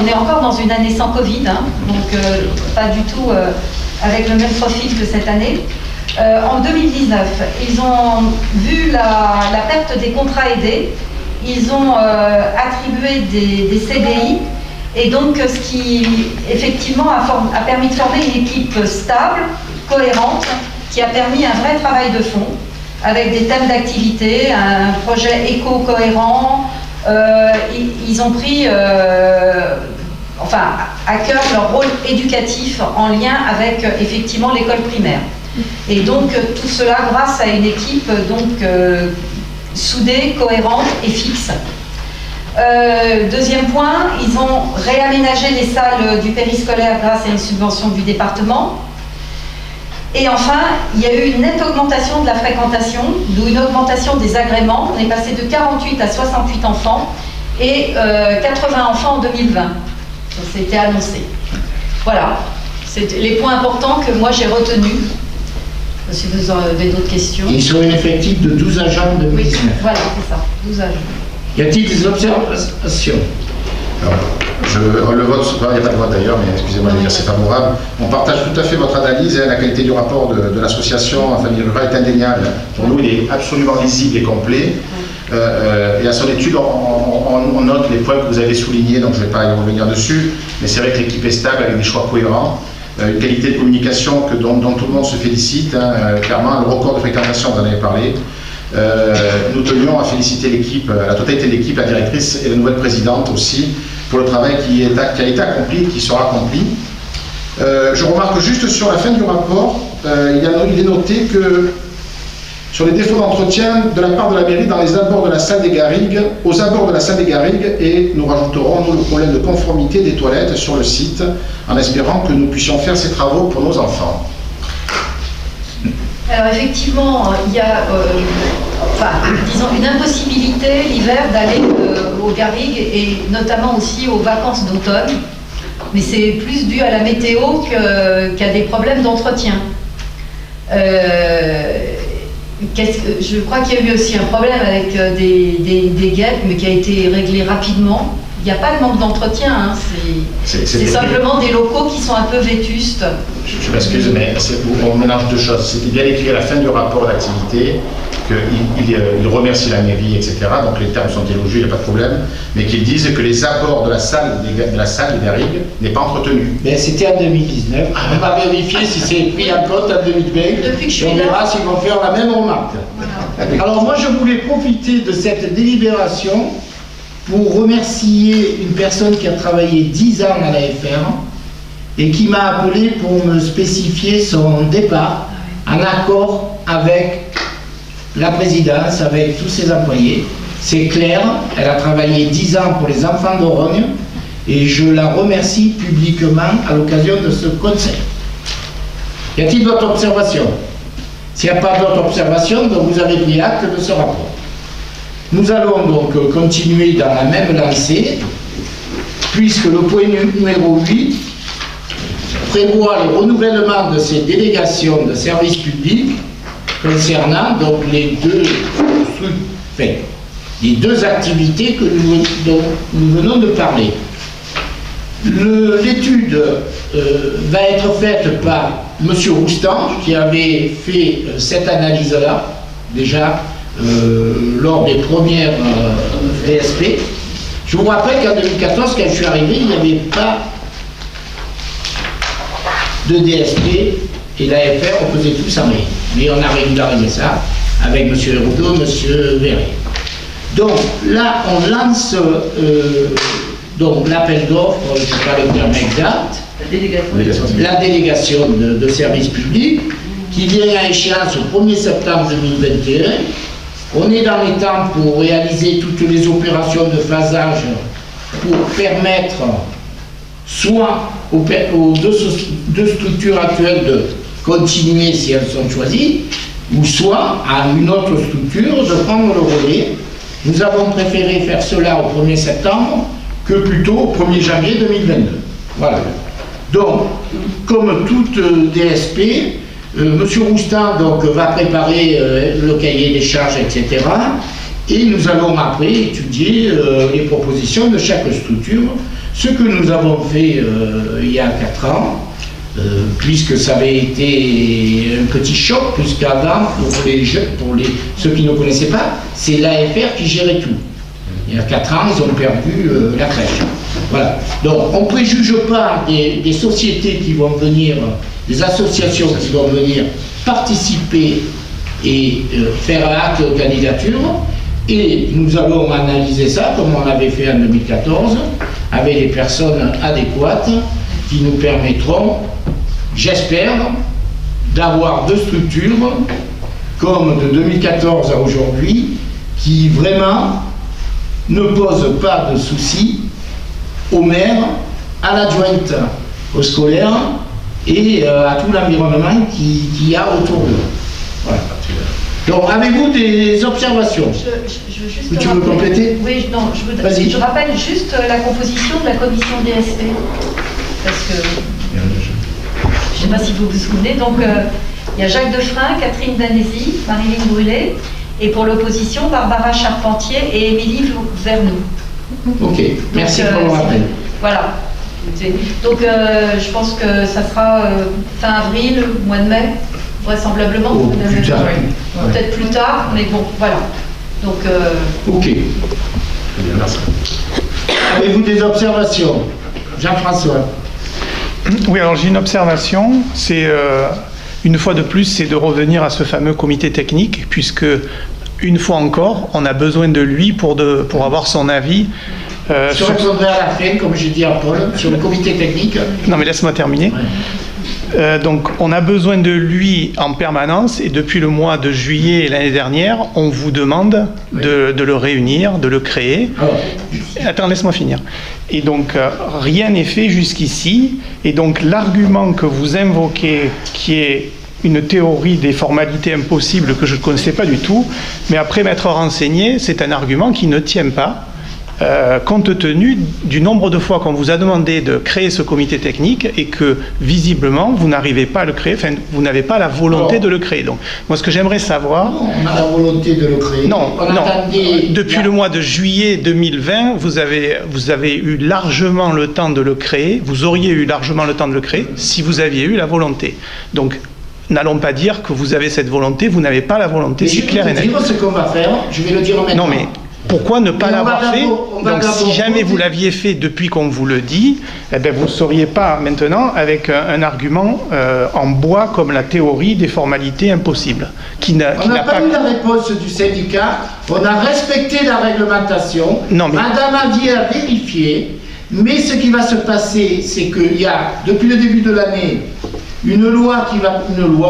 on est encore dans une année sans Covid, hein, donc pas du tout avec le même profil que cette année. En 2019, ils ont vu la perte des contrats aidés, ils ont attribué des CDI, et donc ce qui effectivement a permis de former une équipe stable, cohérente, qui a permis un vrai travail de fond, avec des thèmes d'activité, un projet éco-cohérent. Ils ont pris à cœur leur rôle éducatif en lien avec effectivement l'école primaire. Et donc tout cela grâce à une équipe soudée, cohérente et fixe. Deuxième point, ils ont réaménagé les salles du périscolaire grâce à une subvention du département. Et enfin, il y a eu une nette augmentation de la fréquentation, d'où une augmentation des agréments. On est passé de 48 à 68 enfants et 80 enfants en 2020. Ça c'était annoncé. Voilà, c'est les points importants que moi j'ai retenus. Si vous avez d'autres questions. Ils sont un effectif de 12 agents en 2019. Oui, voilà, c'est ça, 12 agents. Y a-t-il des observations? Alors, le vote, il n'y a pas de vote d'ailleurs, mais excusez-moi de dire c'est favorable. On partage tout à fait votre analyse, la qualité du rapport de l'association Famille Rurale est indéniable. Pour nous, il est absolument lisible et complet. Et à son étude, on note les points que vous avez soulignés, donc je ne vais pas y revenir dessus, mais c'est vrai que l'équipe est stable avec des choix cohérents. Une qualité de communication dont tout le monde se félicite, hein, clairement, le record de fréquentation, vous en avez parlé. Nous tenions à féliciter l'équipe, la totalité de l'équipe, la directrice et la nouvelle présidente aussi, pour le travail qui a été accompli et qui sera accompli. Je remarque juste sur la fin du rapport, il est noté que sur les défauts d'entretien de la part de la mairie dans les abords de la salle des Garrigues, aux abords de la salle des Garrigues, et nous rajouterons le problème de conformité des toilettes sur le site, en espérant que nous puissions faire ces travaux pour nos enfants. Alors effectivement, il y a disons une impossibilité l'hiver d'aller aux Garrigues et notamment aussi aux vacances d'automne, mais c'est plus dû à la météo qu'à des problèmes d'entretien. Je crois qu'il y a eu aussi un problème avec des guêpes, mais qui a été réglé rapidement. Il n'y a pas de manque d'entretien, hein. C'est simplement des locaux qui sont un peu vétustes. Je m'excuse, mais on mélange deux choses. C'était bien écrit à la fin du rapport d'activité qu'il remercie la mairie, etc. Donc les termes sont élogieux, il n'y a pas de problème. Mais qu'ils disent que les abords de la salle des Garrigues n'est pas entretenu. Mais c'était en 2019. On va vérifier si c'est pris en compte en 2020. Depuis que je suis on verra s'ils vont faire la même remarque. Voilà. Alors moi, je voulais profiter de cette délibération pour remercier une personne qui a travaillé 10 ans à la FR et qui m'a appelé pour me spécifier son départ en accord avec la présidence, avec tous ses employés. C'est clair, elle a travaillé 10 ans pour les enfants d'Orogne et je la remercie publiquement à l'occasion de ce conseil. Y a-t-il d'autres observations? S'il n'y a pas d'autres observations, donc vous avez pris acte de ce rapport. Nous allons donc continuer dans la même lancée, puisque le point numéro 8 prévoit le renouvellement de ces délégations de services publics concernant donc les deux activités dont nous venons de parler. L'étude va être faite par M. Roustan, qui avait fait cette analyse-là, déjà lors des premières DSP. Je vous rappelle qu'en 2014, quand je suis arrivé, il n'y avait pas de DSP et l'AFR, on faisait tout ça, mais on a régularisé ça avec M. Hérodeau, M. Verret. Donc là, on lance donc l'appel d'offres, je ne sais pas le terme exact, la délégation de services publics, qui vient à échéance au 1er septembre 2021. On est dans les temps pour réaliser toutes les opérations de phasage pour permettre soit aux deux structures actuelles de continuer si elles sont choisies, ou soit à une autre structure de prendre le relais. Nous avons préféré faire cela au 1er septembre que plutôt au 1er janvier 2022. Voilà. Donc, comme toute DSP, M. Roustan donc, va préparer le cahier des charges, etc. Et nous allons après étudier les propositions de chaque structure, ce que nous avons fait il y a 4 ans, puisque ça avait été un petit choc, puisqu'avant, pour ceux qui ne connaissaient pas, c'est l'AFR qui gérait tout. Il y a 4 ans, ils ont perdu la crèche. Voilà. Donc, on ne préjuge pas des sociétés qui vont venir, des associations qui vont venir participer et faire un acte de candidature. Et nous allons analyser ça, comme on l'avait fait en 2014, avec les personnes adéquates qui nous permettront, j'espère, d'avoir 2 structures, comme de 2014 à aujourd'hui, qui vraiment ne posent pas de soucis aux maires, à l'adjointe, aux scolaires et à tout l'environnement qu'il y a autour d'eux. Voilà. Donc, avez-vous des observations? Je veux juste tu veux compléter? Oui, non, je rappelle juste la composition de la commission DSP. Parce que, je ne sais pas si vous vous souvenez, donc il y a Jacques Defrein, Catherine Danesi, Marilyn Brûlé, et pour l'opposition, Barbara Charpentier et Émilie Vernoux. Ok, merci pour le rappel. Voilà. Donc, je pense que ça sera fin avril, mois de mai, vraisemblablement. Oh, plus tard. Peut-être plus tard, mais bon, voilà. Donc, ok. Très bien, merci. Avez-vous des observations? Jean-François? Oui, alors j'ai une observation. C'est, une fois de plus, c'est de revenir à ce fameux comité technique, puisque, une fois encore, on a besoin de lui pour avoir son avis. Je répondrai à la fin, comme j'ai dit à Paul, sur le comité technique. Non, mais laisse-moi terminer. Ouais. Donc, on a besoin de lui en permanence, et depuis le mois de juillet l'année dernière, on vous demande de le réunir, de le créer. Attends, laisse-moi finir. Et donc, rien n'est fait jusqu'ici, et donc l'argument que vous invoquez, qui est une théorie des formalités impossibles que je ne connaissais pas du tout, mais après m'être renseigné, c'est un argument qui ne tient pas. Compte tenu du nombre de fois qu'on vous a demandé de créer ce comité technique et que visiblement vous n'arrivez pas à le créer, enfin vous n'avez pas la volonté de le créer. Donc moi ce que j'aimerais savoir... Non, on a la volonté de le créer. Non, depuis le mois de juillet 2020, vous avez eu largement le temps de le créer, vous auriez eu largement le temps de le créer si vous aviez eu la volonté. Donc n'allons pas dire que vous avez cette volonté, vous n'avez pas la volonté, c'est clair et net. Je vais te dire ce qu'on va faire, je vais le dire maintenant. Non mais... Pourquoi ne pas l'avoir fait? Donc si jamais vous l'aviez fait depuis qu'on vous le dit, eh bien, vous ne seriez pas maintenant avec un argument en bois comme la théorie des formalités impossibles. On n'a pas eu la réponse du syndicat, on a respecté la réglementation, non, mais... Madame Adier a vérifié, mais ce qui va se passer, c'est qu'il y a, depuis le début de l'année, une loi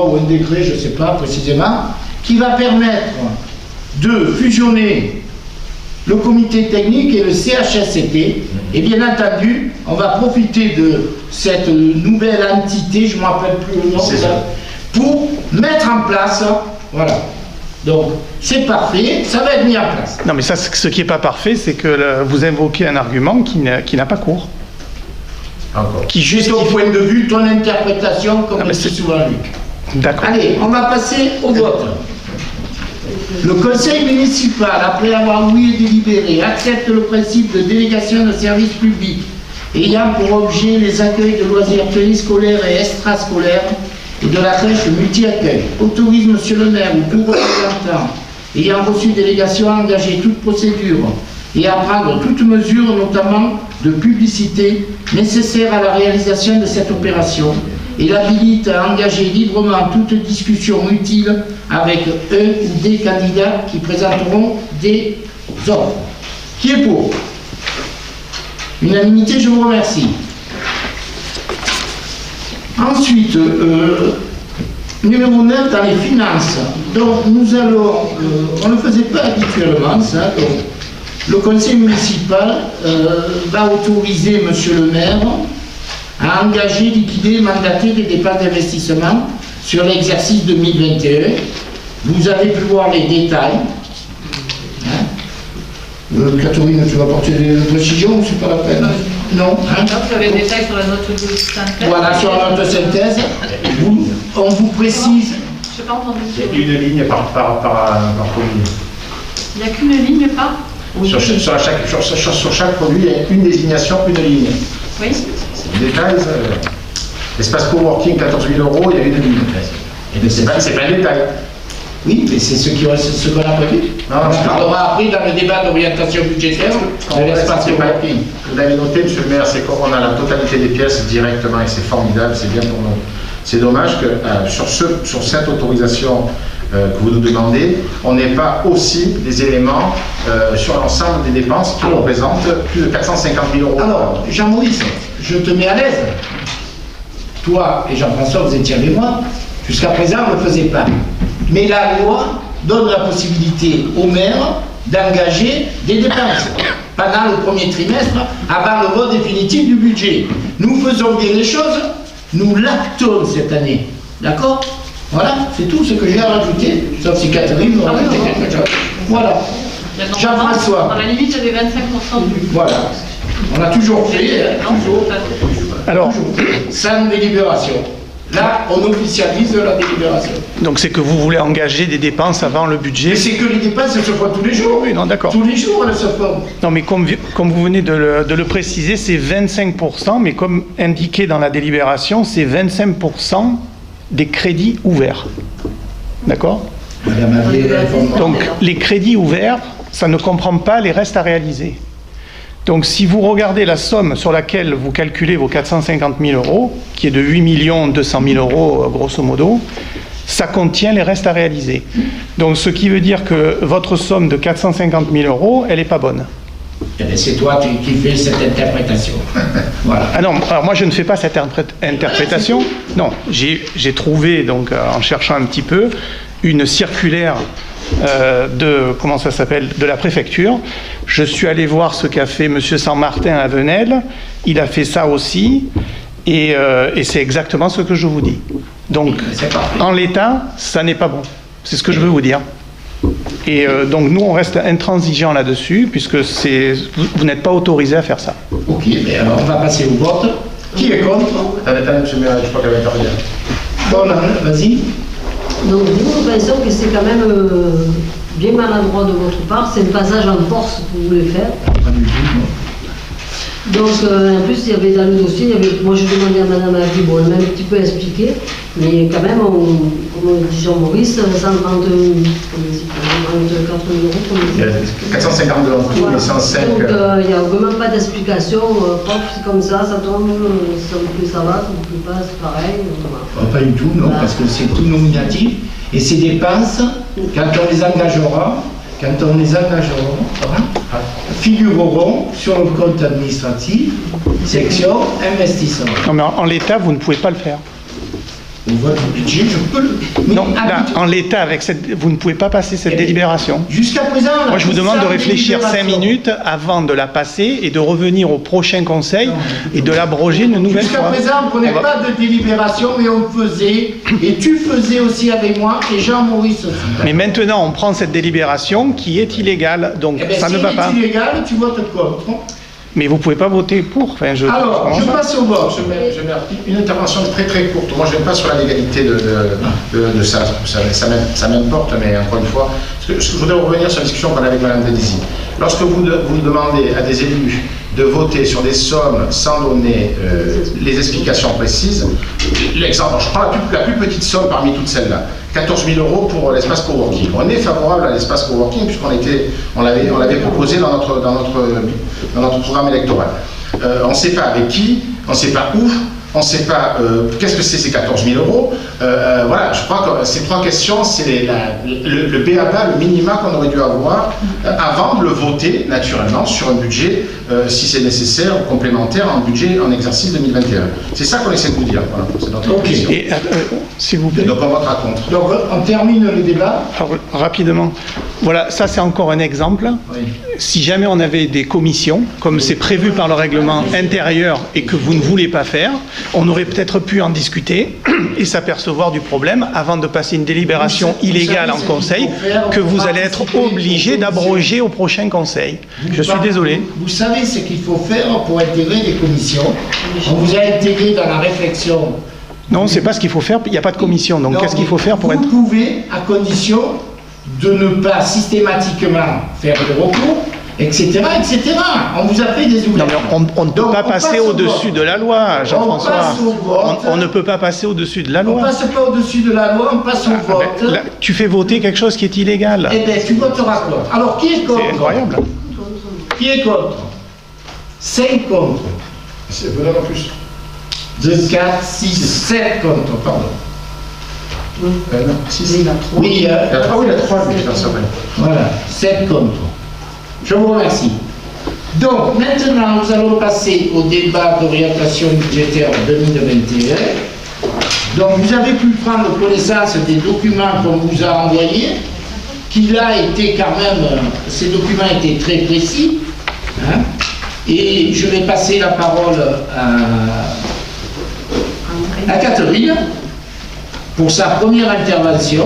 ou un décret, je ne sais pas précisément, qui va permettre de fusionner le comité technique et le CHSCT. Et bien entendu, on va profiter de cette nouvelle entité, je ne me rappelle plus le nom, pour mettre en place, voilà. Donc, c'est parfait, ça va être mis en place. Non, mais ça, ce qui n'est pas parfait, c'est que vous invoquez un argument qui n'a pas cours. Encore. Qui Juste justifie... ton point de vue, ton interprétation, comme le dit souvent Luc. D'accord. Allez, on va passer au vote. Le conseil municipal, après avoir ouï et délibéré, accepte le principe de délégation de services publics ayant pour objet les accueils de loisirs périscolaires et extrascolaires et de la crèche multi-accueil. Autorise monsieur le maire ou tout représentant ayant reçu délégation à engager toute procédure et à prendre toute mesure, notamment de publicité, nécessaire à la réalisation de cette opération, et l'habilite à engager librement toute discussion utile avec un ou des candidats qui présenteront des offres. Qui est pour? Unanimité, je vous remercie. Ensuite, numéro 9, dans les finances. Donc, nous allons, on ne le faisait pas habituellement, ça, donc, le conseil municipal va autoriser monsieur le maire à engager, liquider, mandater des dépenses d'investissement sur l'exercice 2021. Vous avez pu voir les détails. Catherine, tu vas porter des précisions ou c'est pas la peine? Non. Vous avez des détails sur la note de synthèse. Voilà, sur la note de synthèse. On vous précise. Je n'ai pas entendu. Il y a une ligne par produit. Il n'y a qu'une ligne, pas? Sur chaque produit, il y a une désignation, une ligne. Oui. Détail, l'espace coworking, 14 000 €, il y a une ligne. Et c'est pas un détail. Oui, mais c'est ce qu'on a prévu. Non, on parlera après dans le débat d'orientation budgétaire de l'espace coworking. Vous l'avez noté, monsieur le maire, c'est qu'on a la totalité des pièces directement et c'est formidable, c'est bien pour nous. C'est dommage que sur cette autorisation que vous nous demandez, on n'ait pas aussi des éléments sur l'ensemble des dépenses qui représentent plus de 450 000 €. Alors, Jean-Maurice, je te mets à l'aise. Toi et Jean-François, vous étiez avec moi. Jusqu'à présent, on ne le faisait pas. Mais la loi donne la possibilité au maire d'engager des dépenses pendant le premier trimestre, avant le vote définitif du budget. Nous faisons bien les choses, nous l'actons cette année. D'accord? Voilà, c'est tout ce que j'ai à rajouter, sauf si Catherine va rajouter quelque chose. Voilà. Jean-François. Dans la limite des 25% du... Voilà. On a toujours fait, toujours. Alors, sans délibération. Là, on officialise la délibération. donc c'est que vous voulez engager des dépenses avant le budget. Mais c'est que les dépenses se font tous les jours. Oui, non, d'accord. Tous les jours, elles se font. Non, mais comme vous venez de le préciser, c'est 25%, mais comme indiqué dans la délibération, c'est 25% des crédits ouverts. D'accord? Madame Avier, Donc, les crédits ouverts, ça ne comprend pas les restes à réaliser. Donc, si vous regardez la somme sur laquelle vous calculez vos 450 000 €, qui est de 8 200 000 € grosso modo, ça contient les restes à réaliser. Donc, ce qui veut dire que votre somme de 450 000 €, elle n'est pas bonne. Eh bien, c'est toi qui fais cette interprétation. Voilà. Ah non, alors moi je ne fais pas cette interprétation. Non, j'ai trouvé, donc en cherchant un petit peu, une circulaire comment ça s'appelle, de la préfecture. Je suis allé voir ce qu'a fait M. Saint-Martin à Venelle. Il a fait ça aussi. Et c'est exactement ce que je vous dis. Donc, en l'état, ça n'est pas bon. C'est ce que je veux vous dire. Et donc, nous, on reste intransigeants là-dessus, puisque vous n'êêtes pas autorisé à faire ça. Ok, mais alors on va passer au vote. Qui est contre? Attendez, monsieur le maire, je crois qu'elle va intervenir. Bon, vas-y. Donc nous pensons que c'est quand même bien maladroit de votre part, c'est un passage en force que vous voulez faire. Pas du tout, non. Donc en plus il y avait dans le dossier, moi je demandais à Madame Agui, bon elle m'a un petit peu expliqué, mais quand même, comme dit Jean-Maurice, 134 €. 452 en tout, mais 105. Donc il n'y a vraiment pas d'explication, c'est comme ça tombe, ça vous plaît ça va, ça vous plaît pas c'est pareil. Voilà. Pas du tout, non, parce que c'est tout nominatif. Et ces dépenses, quand on les engagera, figureront sur le compte administratif, section investissement. Non, mais en l'état, vous ne pouvez pas le faire. au vote du budget, je peux le... Mais Non, là, en l'état, vous ne pouvez pas passer cette délibération. Jusqu'à présent... Moi, je vous demande de réfléchir 5 minutes avant de la passer et de revenir au prochain conseil et de l'abroger une nouvelle Jusqu'à fois. présent, on ne prenait pas de délibération, mais on le faisait. Et tu faisais aussi avec moi, et Jean-Maurice aussi. Mais maintenant, on prend cette délibération qui est illégale, donc Eh bien, ça ne va pas. Si c'est illégal, tu votes contre. Mais vous ne pouvez pas voter pour. Enfin, Alors, je passe au vote. Je mets une intervention très très courte. Moi, je ne vais pas sur la légalité de ça. Ça m'importe, mais encore une fois, je voudrais revenir sur la discussion qu'on avait avec Mme Denisi. Lorsque vous demandez à des élus de voter sur des sommes sans donner les explications précises, l'exemple, je prends la plus petite somme parmi toutes celles-là, 14 000 € pour l'espace coworking. On est favorable à l'espace coworking puisqu'on l'avait proposé dans notre programme électoral. On ne sait pas avec qui, on ne sait pas où, on ne sait pas qu'est-ce que c'est ces 14 000 €. Voilà, je crois que ces trois questions, c'est le b.a.-ba, le minima qu'on aurait dû avoir avant de le voter naturellement sur un budget, si c'est nécessaire, ou complémentaire, en budget en exercice 2021. C'est ça qu'on essaie de vous dire. Voilà, c'est notre question. Et, s'il vous plaît. Donc on votera contre. Donc, on termine le débat. Alors, rapidement. Voilà, ça c'est encore un exemple. Oui. Si jamais on avait des commissions, comme c'est prévu par le règlement intérieur et que vous ne voulez pas faire, on aurait peut-être pu en discuter et s'apercevoir du problème avant de passer une délibération illégale en conseil que vous allez être obligé d'abroger au prochain conseil. Je suis désolé. Vous savez ce qu'il faut faire pour intégrer des commissions. On vous a intégré dans la réflexion. Non, c'est pas ce qu'il faut faire, il n'y a pas de commission. Donc qu'est-ce qu'il faut faire pour être... Vous pouvez, à condition de ne pas systématiquement faire de recours, etc., etc. On vous a fait des Non, ouvertures. mais on ne peut pas passer au-dessus de la loi, Jean-François. On ne peut pas passer au-dessus de la On loi. passe pas au-dessus de la loi, on passe au vote. Là, tu fais voter quelque chose qui est illégal. Eh bien, tu voteras contre. Alors, qui est contre? C'est incroyable. Qui est contre? 5 contre. C'est peu en plus. 2, 4, 6, 7 contre, pardon. Non, 6. Oui, il y a 3, mais ça va. voilà, 7 contre. Je vous remercie. Donc, maintenant, nous allons passer au débat d'orientation budgétaire 2021. Donc, vous avez pu prendre connaissance des documents qu'on vous a envoyés, qui là étaient quand même, ces documents étaient très précis. Hein, et je vais passer la parole à Catherine pour sa première intervention.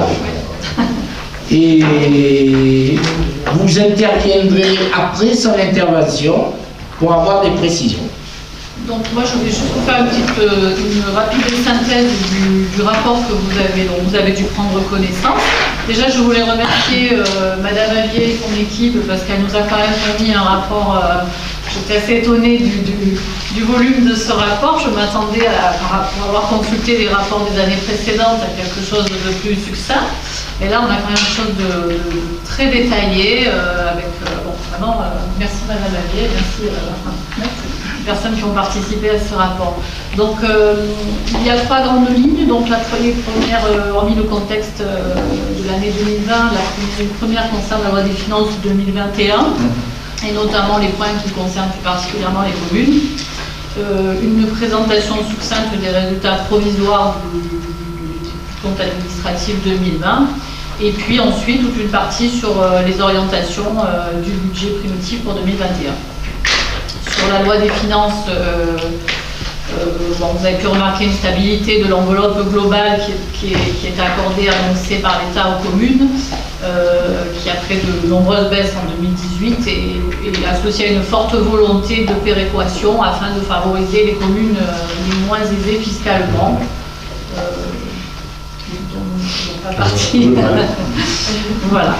Et vous interviendrez après son intervention pour avoir des précisions. Donc moi je vais juste vous faire une rapide synthèse du rapport que dont vous avez dû prendre connaissance. Déjà je voulais remercier Madame Avier et son équipe parce qu'elle nous a quand même fourni un rapport. J'étais assez étonnée du volume de ce rapport. Je m'attendais, pour avoir consulté les rapports des années précédentes, à quelque chose de plus succinct. Et là, on a quand même quelque chose de très détaillé, vraiment, merci Madame Avier, merci les personnes qui ont participé à ce rapport. Donc, il y a 3 grandes lignes. Donc, la première, hormis le contexte de l'année 2020, la première concerne la loi des finances 2021. Et notamment les points qui concernent plus particulièrement les communes. Une présentation succincte des résultats provisoires du compte administratif 2020. Et puis ensuite, toute une partie sur les orientations du budget primitif pour 2021. Sur la loi des finances, vous avez pu remarquer une stabilité de l'enveloppe globale qui est accordée, annoncée par l'État aux communes, qui a fait de nombreuses baisses en 2018 et associée à une forte volonté de péréquation afin de favoriser les communes les moins aisées fiscalement. Voilà.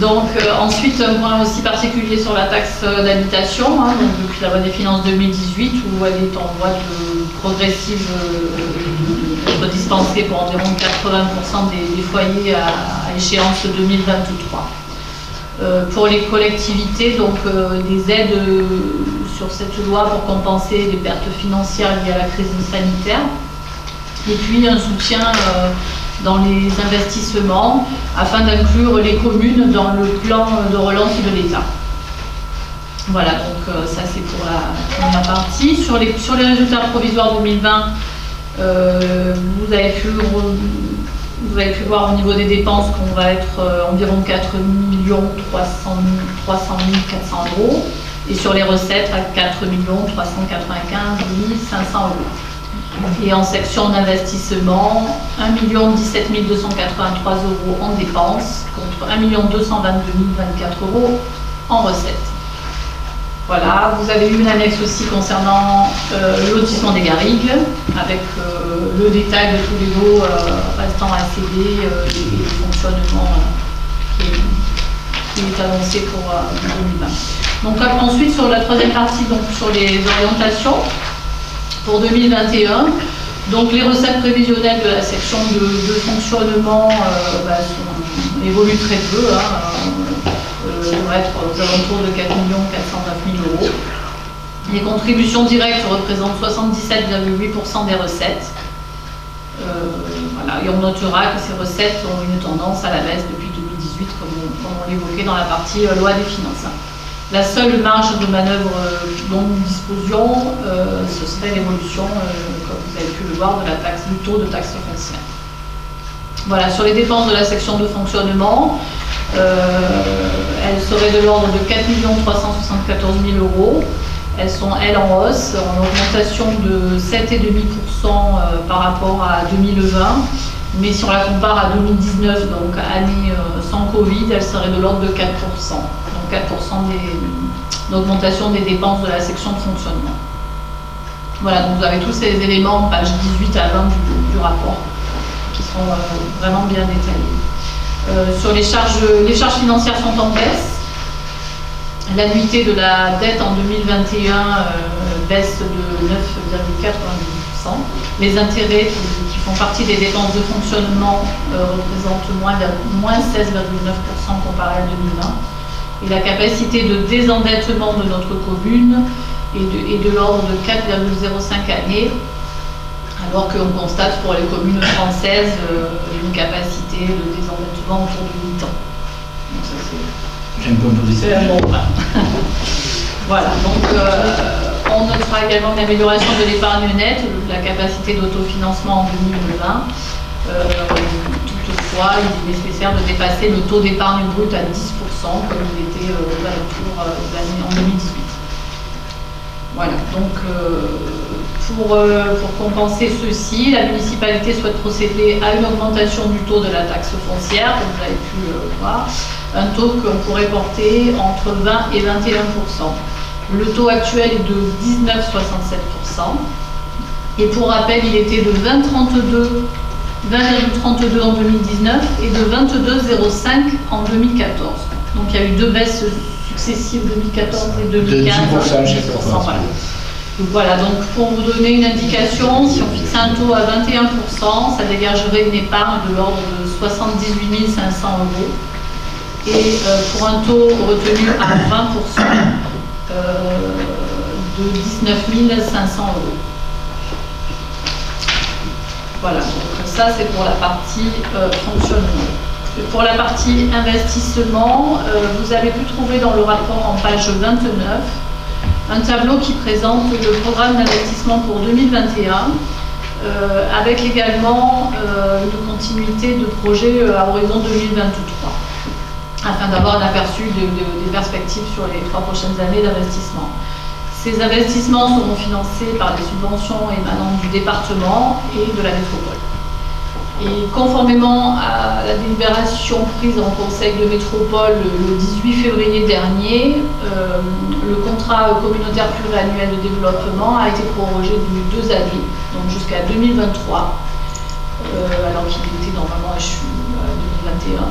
Donc ensuite un point aussi particulier sur la taxe d'habitation, donc depuis la loi des finances 2018 où elle est en voie progressive d'être dispensée pour environ 80% des foyers à échéance 2023. Pour les collectivités, donc des aides sur cette loi pour compenser les pertes financières liées à la crise sanitaire. Et puis un soutien dans les investissements afin d'inclure les communes dans le plan de relance de l'État. Voilà, donc ça c'est pour la première partie. Sur les résultats provisoires 2020, Vous avez pu voir au niveau des dépenses qu'on va être environ 4 300 400 euros et sur les recettes à 4 395 500 euros. Et en section d'investissement, 1 17 283 euros en dépenses contre 1 222 024 euros en recettes. Voilà, vous avez eu une annexe aussi concernant le lotissement des Garrigues, avec le détail de tous les lots restants à céder et le fonctionnement qui est annoncé pour 2020. Donc ensuite, sur la troisième partie, donc sur les orientations pour 2021, donc les recettes prévisionnelles de la section de fonctionnement évoluent très peu. Devrait être aux alentours de 4 409 000 euros. Les contributions directes représentent 77,8% des recettes. Voilà. Et on notera que ces recettes ont une tendance à la baisse depuis 2018, comme on l'évoquait dans la partie loi des finances. La seule marge de manœuvre dont nous disposions, ce serait l'évolution, comme vous avez pu le voir, de la taxe, du taux de taxe foncière. Voilà, sur les dépenses de la section de fonctionnement, elles seraient de l'ordre de 4 374 000 euros. Elles sont, elles, en hausse, en augmentation de 7,5% par rapport à 2020. Mais si on la compare à 2019, donc année sans Covid, elle serait de l'ordre de 4%. Donc 4% d'augmentation des dépenses de la section de fonctionnement. Voilà, donc vous avez tous ces éléments, pages 18 à 20 du rapport, qui sont vraiment bien détaillés. Sur les charges financières sont en baisse. L'annuité de la dette en 2021 baisse de 9,90%. Les intérêts qui font partie des dépenses de fonctionnement représentent moins 16,9% comparé à 2020. Et la capacité de désendettement de notre commune est de l'ordre de 4,05 années, alors qu'on constate pour les communes françaises une capacité de désendettement autour de 8 ans. Donc ça, c'est un bon point. Voilà, donc on notera également une amélioration de l'épargne nette, la capacité d'autofinancement en 2020. Toutefois, il est nécessaire de dépasser le taux d'épargne brute à 10%, comme il était aux alentours de l'année en 2018. Voilà, donc pour compenser ceci, la municipalité souhaite procéder à une augmentation du taux de la taxe foncière, comme vous avez pu le voir, un taux qu'on pourrait porter entre 20 et 21%. Le taux actuel est de 19,67%. Et pour rappel, il était de 20,32 en 2019 et de 22,05 en 2014. Donc il y a eu deux baisses successives, 2014 et 2015. De 10% chaque fois. Voilà. Donc voilà, donc pour vous donner une indication, si on fixe un taux à 21%, ça dégagerait une épargne de l'ordre de 78 500 euros. Et pour un taux retenu à 20%, de 19 500 euros. Voilà, donc ça c'est pour la partie fonctionnement. Et pour la partie investissement, vous avez pu trouver dans le rapport en page 29 un tableau qui présente le programme d'investissement pour 2021, avec également une continuité de projet à horizon 2023, afin d'avoir un aperçu des perspectives sur les 3 prochaines années d'investissement. Ces investissements seront financés par des subventions émanant du département et de la métropole. Et conformément à la délibération prise en conseil de métropole le 18 février dernier, le contrat communautaire pluriannuel de développement a été prorogé de 2 années, donc jusqu'à 2023, alors qu'il était normalement échu à 2021.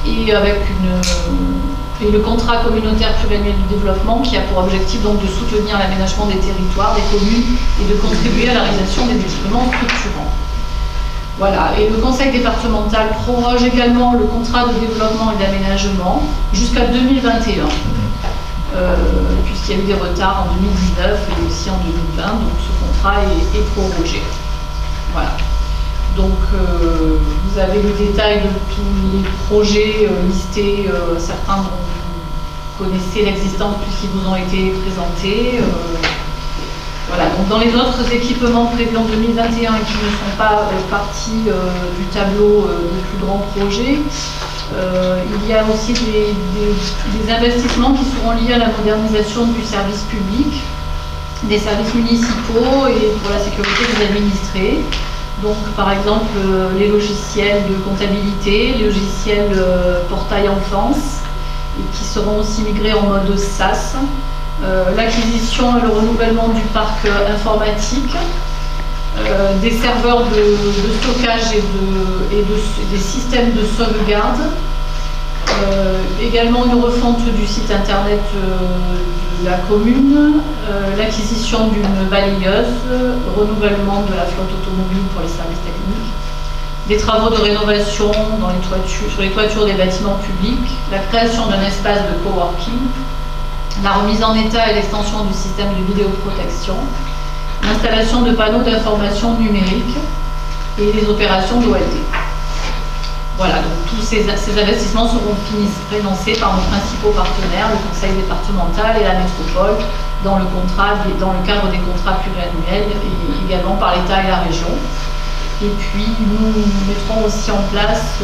Et avec le contrat communautaire pluriannuel du développement qui a pour objectif donc de soutenir l'aménagement des territoires, des communes et de contribuer à la réalisation des équipements structurants. Voilà, et le conseil départemental proroge également le contrat de développement et d'aménagement jusqu'à 2021, puisqu'il y a eu des retards en 2019 et aussi en 2020, donc ce contrat est prorogé. Voilà. Donc vous avez le détail de tous les projets listés, certains dont vous connaissez l'existence puisqu'ils vous ont été présentés. Voilà, donc dans les autres équipements prévus en 2021 et qui ne sont pas partie du tableau des plus grands projets, il y a aussi des investissements qui seront liés à la modernisation du service public, des services municipaux et pour la sécurité des administrés. Donc par exemple les logiciels de comptabilité, les logiciels portail enfance, et qui seront aussi migrés en mode SaaS. L'acquisition et le renouvellement du parc informatique, des serveurs de stockage et des systèmes de sauvegarde, également une refonte du site internet de la commune, l'acquisition d'une balayeuse, renouvellement de la flotte automobile pour les services techniques, des travaux de rénovation sur les toitures des bâtiments publics, la création d'un espace de coworking, la remise en état et l'extension du système de vidéoprotection, l'installation de panneaux d'information numérique et les opérations d'OLT. Voilà, donc tous ces investissements seront financés par nos principaux partenaires, le conseil départemental et la métropole, dans le cadre des contrats pluriannuels et également par l'État et la région. Et puis nous mettrons aussi en place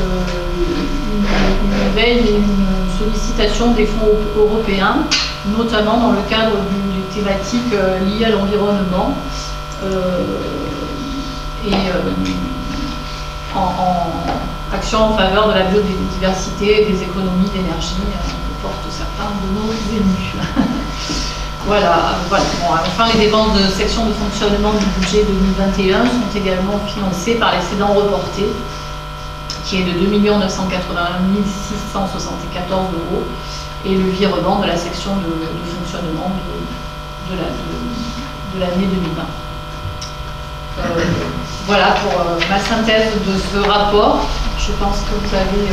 une veille et une sollicitation des fonds européens, notamment dans le cadre des thématiques liées à l'environnement en action en faveur de la biodiversité et des économies d'énergie que portent certains de nos élus. Voilà. Bon, enfin, les dépenses de section de fonctionnement du budget 2021 sont également financées par l'excédent reporté, qui est de 2 981 674 €, et le virement de la section de fonctionnement de l'année 2020. Voilà pour ma synthèse de ce rapport. Je pense que vous avez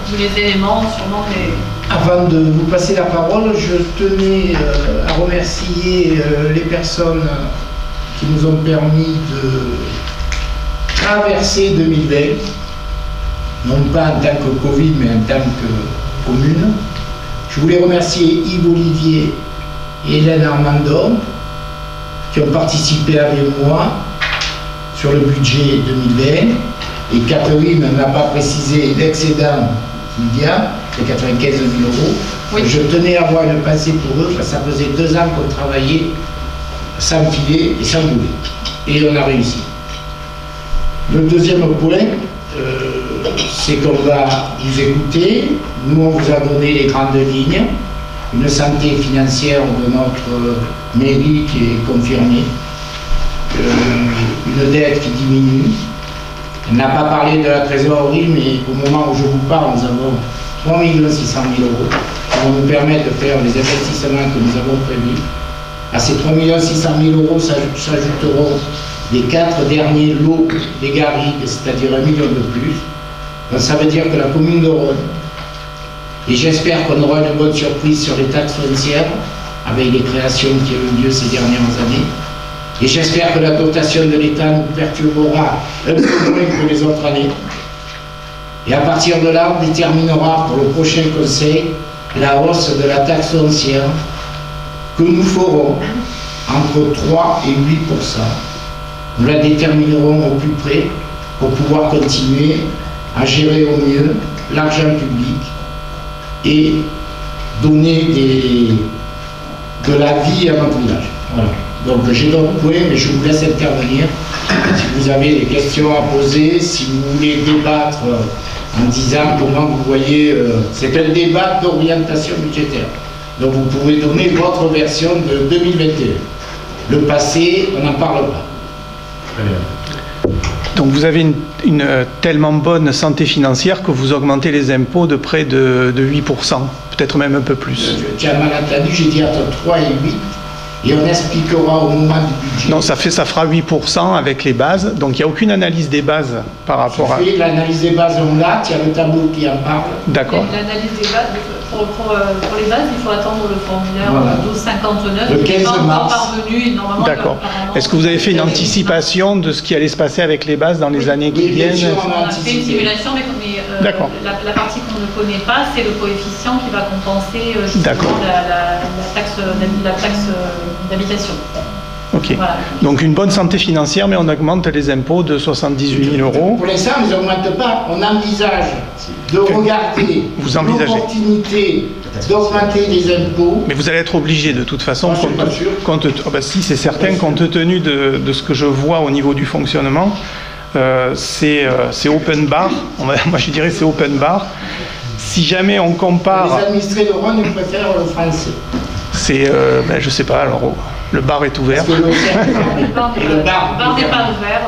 tous les éléments, sûrement les... Avant de vous passer la parole, je tenais à remercier les personnes qui nous ont permis de traverser 2020, non pas en tant que Covid, mais en tant que commune. Je voulais remercier Yves Olivier et Hélène Armandon, qui ont participé avec moi sur le budget 2020. Et Catherine n'a pas précisé l'excédent qu'il y a, c'est 95 000 €. Oui. Je tenais à avoir une pensée pour eux, parce que ça faisait 2 ans qu'on travaillait sans filer et sans bouler. Et on a réussi. Le deuxième point, c'est qu'on va vous écouter. Nous, on vous a donné les grandes lignes, une santé financière de notre mairie qui est confirmée, une dette qui diminue. On n'a pas parlé de la trésorerie, mais au moment où je vous parle, nous avons 3 600 000 € qui vont nous permettre de faire les investissements que nous avons prévus. À ces 3 600 000 € s'ajouteront les 4 derniers lots des garrigues, c'est-à-dire 1 million de plus. Donc ça veut dire que la commune de Rhône, et j'espère qu'on aura une bonne surprise sur les taxes foncières, avec les créations qui ont eu lieu ces dernières années. Et j'espère que la dotation de l'État nous perturbera un peu moins que les autres années. Et à partir de là, on déterminera pour le prochain conseil la hausse de la taxe foncière que nous ferons entre 3 et 8%. Nous la déterminerons au plus près pour pouvoir continuer à gérer au mieux l'argent public et donner de la vie à notre village. Voilà. Donc j'ai d'autres points, mais je vous laisse intervenir. Si vous avez des questions à poser, si vous voulez débattre en disant comment vous voyez, c'est un débat d'orientation budgétaire. Donc vous pouvez donner votre version de 2021. Le passé, on n'en parle pas. Très bien. Donc vous avez une tellement bonne santé financière que vous augmentez les impôts de près de 8%, peut-être même un peu plus. Tu as mal entendu, j'ai dit entre 3 et 8. Et on expliquera au moment du budget. Non, ça fera 8% avec les bases. Donc il n'y a aucune analyse des bases par rapport à... L'analyse des bases, on l'a, il y a le tableau qui en parle. D'accord. L'analyse des bases, pour les bases, il faut attendre le formulaire 1259. Le 15 mars. Parvenu, normalement. D'accord. Est-ce que vous avez fait une anticipation de ce qui allait se passer avec les bases dans les années qui viennent? On a fait une simulation, mais d'accord. La partie qu'on ne connaît pas, c'est le coefficient qui va compenser justement la taxe d'habitation. Ok. Voilà. Donc une bonne santé financière, mais on augmente les impôts de 78 000 euros. Pour l'instant, ils n'augmentent pas. On envisage de regarder Vous envisagez. l'opportunité d'augmenter les impôts. Mais vous allez être obligé de toute façon, Moi, je suis pas sûr. si c'est certain, compte tenu de ce que je vois au niveau du fonctionnement, c'est open bar. Moi je dirais c'est open bar. Si jamais on compare, Les administrés de Rhône, ils préfèrent le français. c'est, je sais pas, alors le bar est ouvert. Parce que le cercle, Le bar et le bar n'est pas ouvert.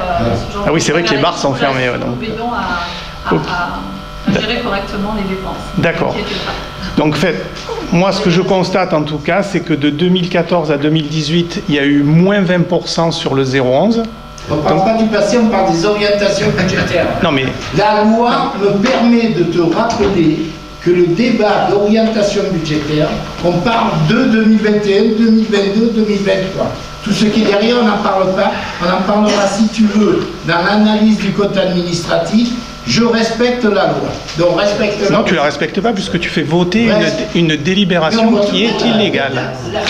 Ce genre Ah oui, de c'est vrai que les bars sont voilà, fermés, ouais, nous donc. veillons à gérer correctement les dépenses. D'accord. N'inquiétez pas. Donc, en fait, moi, ce que je constate en tout cas, c'est que de 2014 à 2018, il y a eu moins 20% sur le 0,11. On ne parle pas du passé, on parle des orientations budgétaires. Non, mais La loi me permet de te rappeler que le débat d'orientation budgétaire, on parle de 2021, 2022, 2023. Tout ce qui est derrière, on n'en parle pas. On en parlera, si tu veux, dans l'analyse du code administratif. Je respecte la loi. Donc respecte la non, loi. tu la respectes pas puisque tu fais voter une délibération qui est illégale. Là,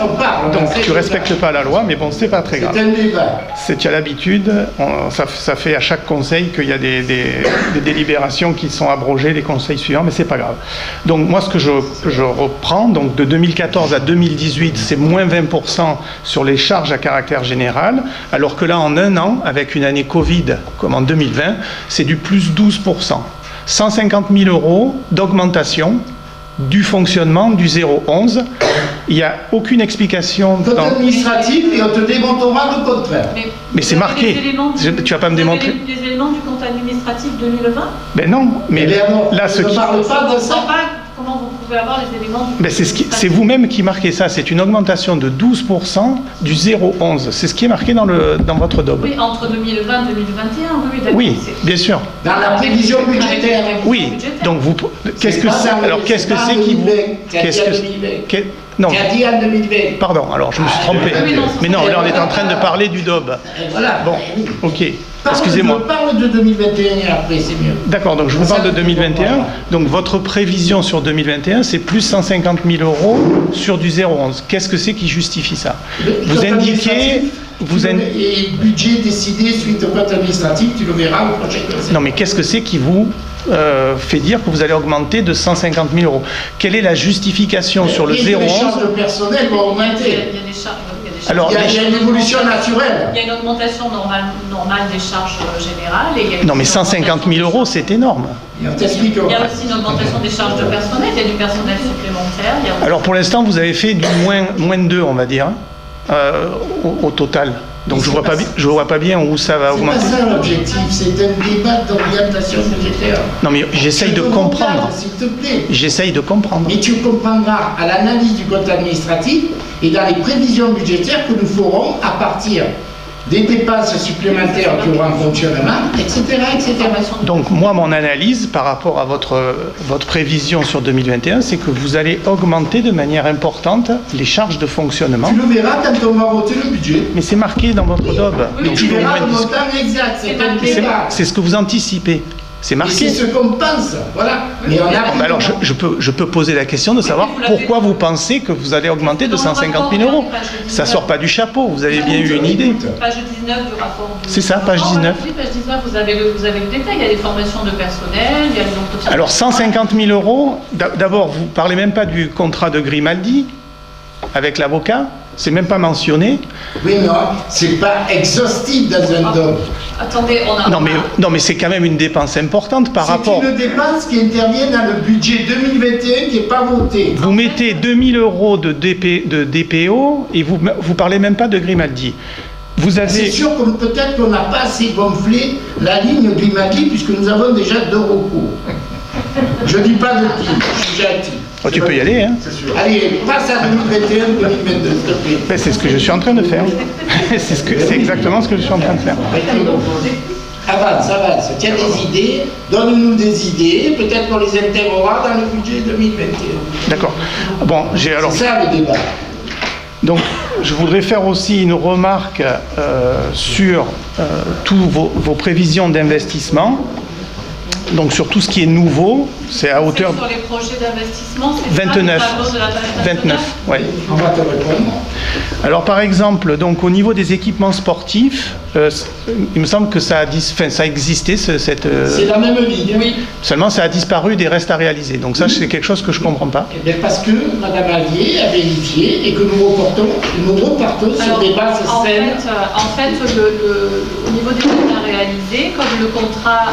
on parle. Donc tu respectes pas la loi, mais bon, c'est pas très grave. C'est un débat. Tu as l'habitude, ça fait à chaque conseil qu'il y a des délibérations qui sont abrogées, les conseils suivants, mais c'est pas grave. Donc moi, ce que je reprends, donc de 2014 à 2018, c'est moins 20% sur les charges à caractère général, alors que là, en un an, avec une année Covid comme en 2020, c'est du plus 12%. 150 000 euros d'augmentation du fonctionnement du 0,11. Il n'y a aucune explication. Code administratif et on te démontrera le contraire. Mais c'est marqué. Tu vas pas me démontrer. Les éléments du compte administratif 2020 Ben non, mais là, je ne parle pas de Je ne ça. sais pas comment vous pouvez avoir les éléments du ben c'est vous-même qui marquez ça. C'est une augmentation de 12% du 0,11. C'est ce qui est marqué dans votre DOB. Oui, entre 2020 et 2021, oui, d'accord. Oui, bien sûr. Dans la prévision budgétaire. Oui. Donc vous, qu'est-ce que c'est alors qu'est-ce que c'est qui vous non. Qui a dit en 2020. Pardon. Alors je me suis trompé. Mais non, là on est en train de parler du DOB. Voilà. Bon, ok. Excusez-moi. Je parle de 2021 et après, c'est mieux. D'accord, donc je vous parle de 2021. Donc votre prévision sur 2021, c'est plus 150 000 euros sur du 0,11. Qu'est-ce que c'est qui justifie ça? Vous indiquez... Et budget décidé suite au code administratif, tu le verras au prochain conseil. Non, mais qu'est-ce que c'est qui vous fait dire que vous allez augmenter de 150 000 euros? Quelle est la justification sur le 0,11? Les charges de personnel vont augmenter. Il y a des charges. Alors, il y a une évolution naturelle. Il y a une augmentation normale des charges générales. Et il y a non, mais 150 000 euros, c'est énorme. Il y a aussi une augmentation des charges de personnel. Il y a du personnel supplémentaire. Alors, pour l'instant, vous avez fait du moins de 2, on va dire, au total. Donc je vois pas bien où ça va augmenter. C'est pas ça l'objectif, c'est un débat d'orientation budgétaire. Non mais j'essaye de comprendre. S'il te plaît. J'essaye de comprendre. Mais tu comprendras à l'analyse du compte administratif et dans les prévisions budgétaires que nous ferons à partir des dépenses supplémentaires qui auront un fonctionnement, etc., etc. Donc moi, mon analyse par rapport à votre prévision sur 2021, c'est que vous allez augmenter de manière importante les charges de fonctionnement. Tu le verras quand on va voter le budget. Mais c'est marqué dans votre DOB. Oui, donc tu verras le montant exact, c'est un débat. C'est ce que vous anticipez. C'est marqué. C'est ce qu'on pense, voilà. Mais on a... Alors je peux poser la question de savoir pourquoi vous pensez que vous allez augmenter de 150 000 euros. Ça sort pas du chapeau, vous avez bien eu une idée. Page 19 du rapport. C'est ça, page 19. Oui, page 19, vous avez le détail, il y a des formations de personnel, il y a les entretiens. Alors 150 000 euros, d'abord vous parlez même pas du contrat de Grimaldi avec l'avocat. C'est même pas mentionné. Oui, non, c'est pas exhaustif dans un DOB. Attendez, on a... Non, mais c'est quand même une dépense importante par rapport... C'est une dépense qui intervient dans le budget 2021 qui n'est pas voté. Vous mettez 2000 euros de DPO et vous parlez même pas de Grimaldi. Vous avez... C'est sûr que peut-être qu'on n'a pas assez gonflé la ligne Grimaldi puisque nous avons déjà 2 recours. Je dis pas de qui, je suis gentil. Oh, tu peux y aller, hein. Allez, passe à 2021, 2022, s'il te plaît. Ben, c'est ce que je suis en train de faire. c'est exactement ce que je suis en train de faire. Avance. Tu as des idées, donne-nous des idées, peut-être qu'on les intégrera dans le budget 2021. D'accord. Bon, alors... C'est ça le débat. Donc, je voudrais faire aussi une remarque sur toutes vos prévisions d'investissement. Donc sur tout ce qui est nouveau, c'est à hauteur Sur les projets d'investissement, c'est 29. ça, le tableau de la page 29, ouais. On va te répondre. Alors par exemple, donc au niveau des équipements sportifs, il me semble que ça a ça existait cette. C'est la même ligne. Oui. Seulement ça a disparu des restes à réaliser. Donc ça c'est quelque chose que je comprends pas. Eh bien, parce que Mme Allier a vérifié et que nous repartons sur des bases saines. En fait, au niveau des restes à réaliser, comme le contrat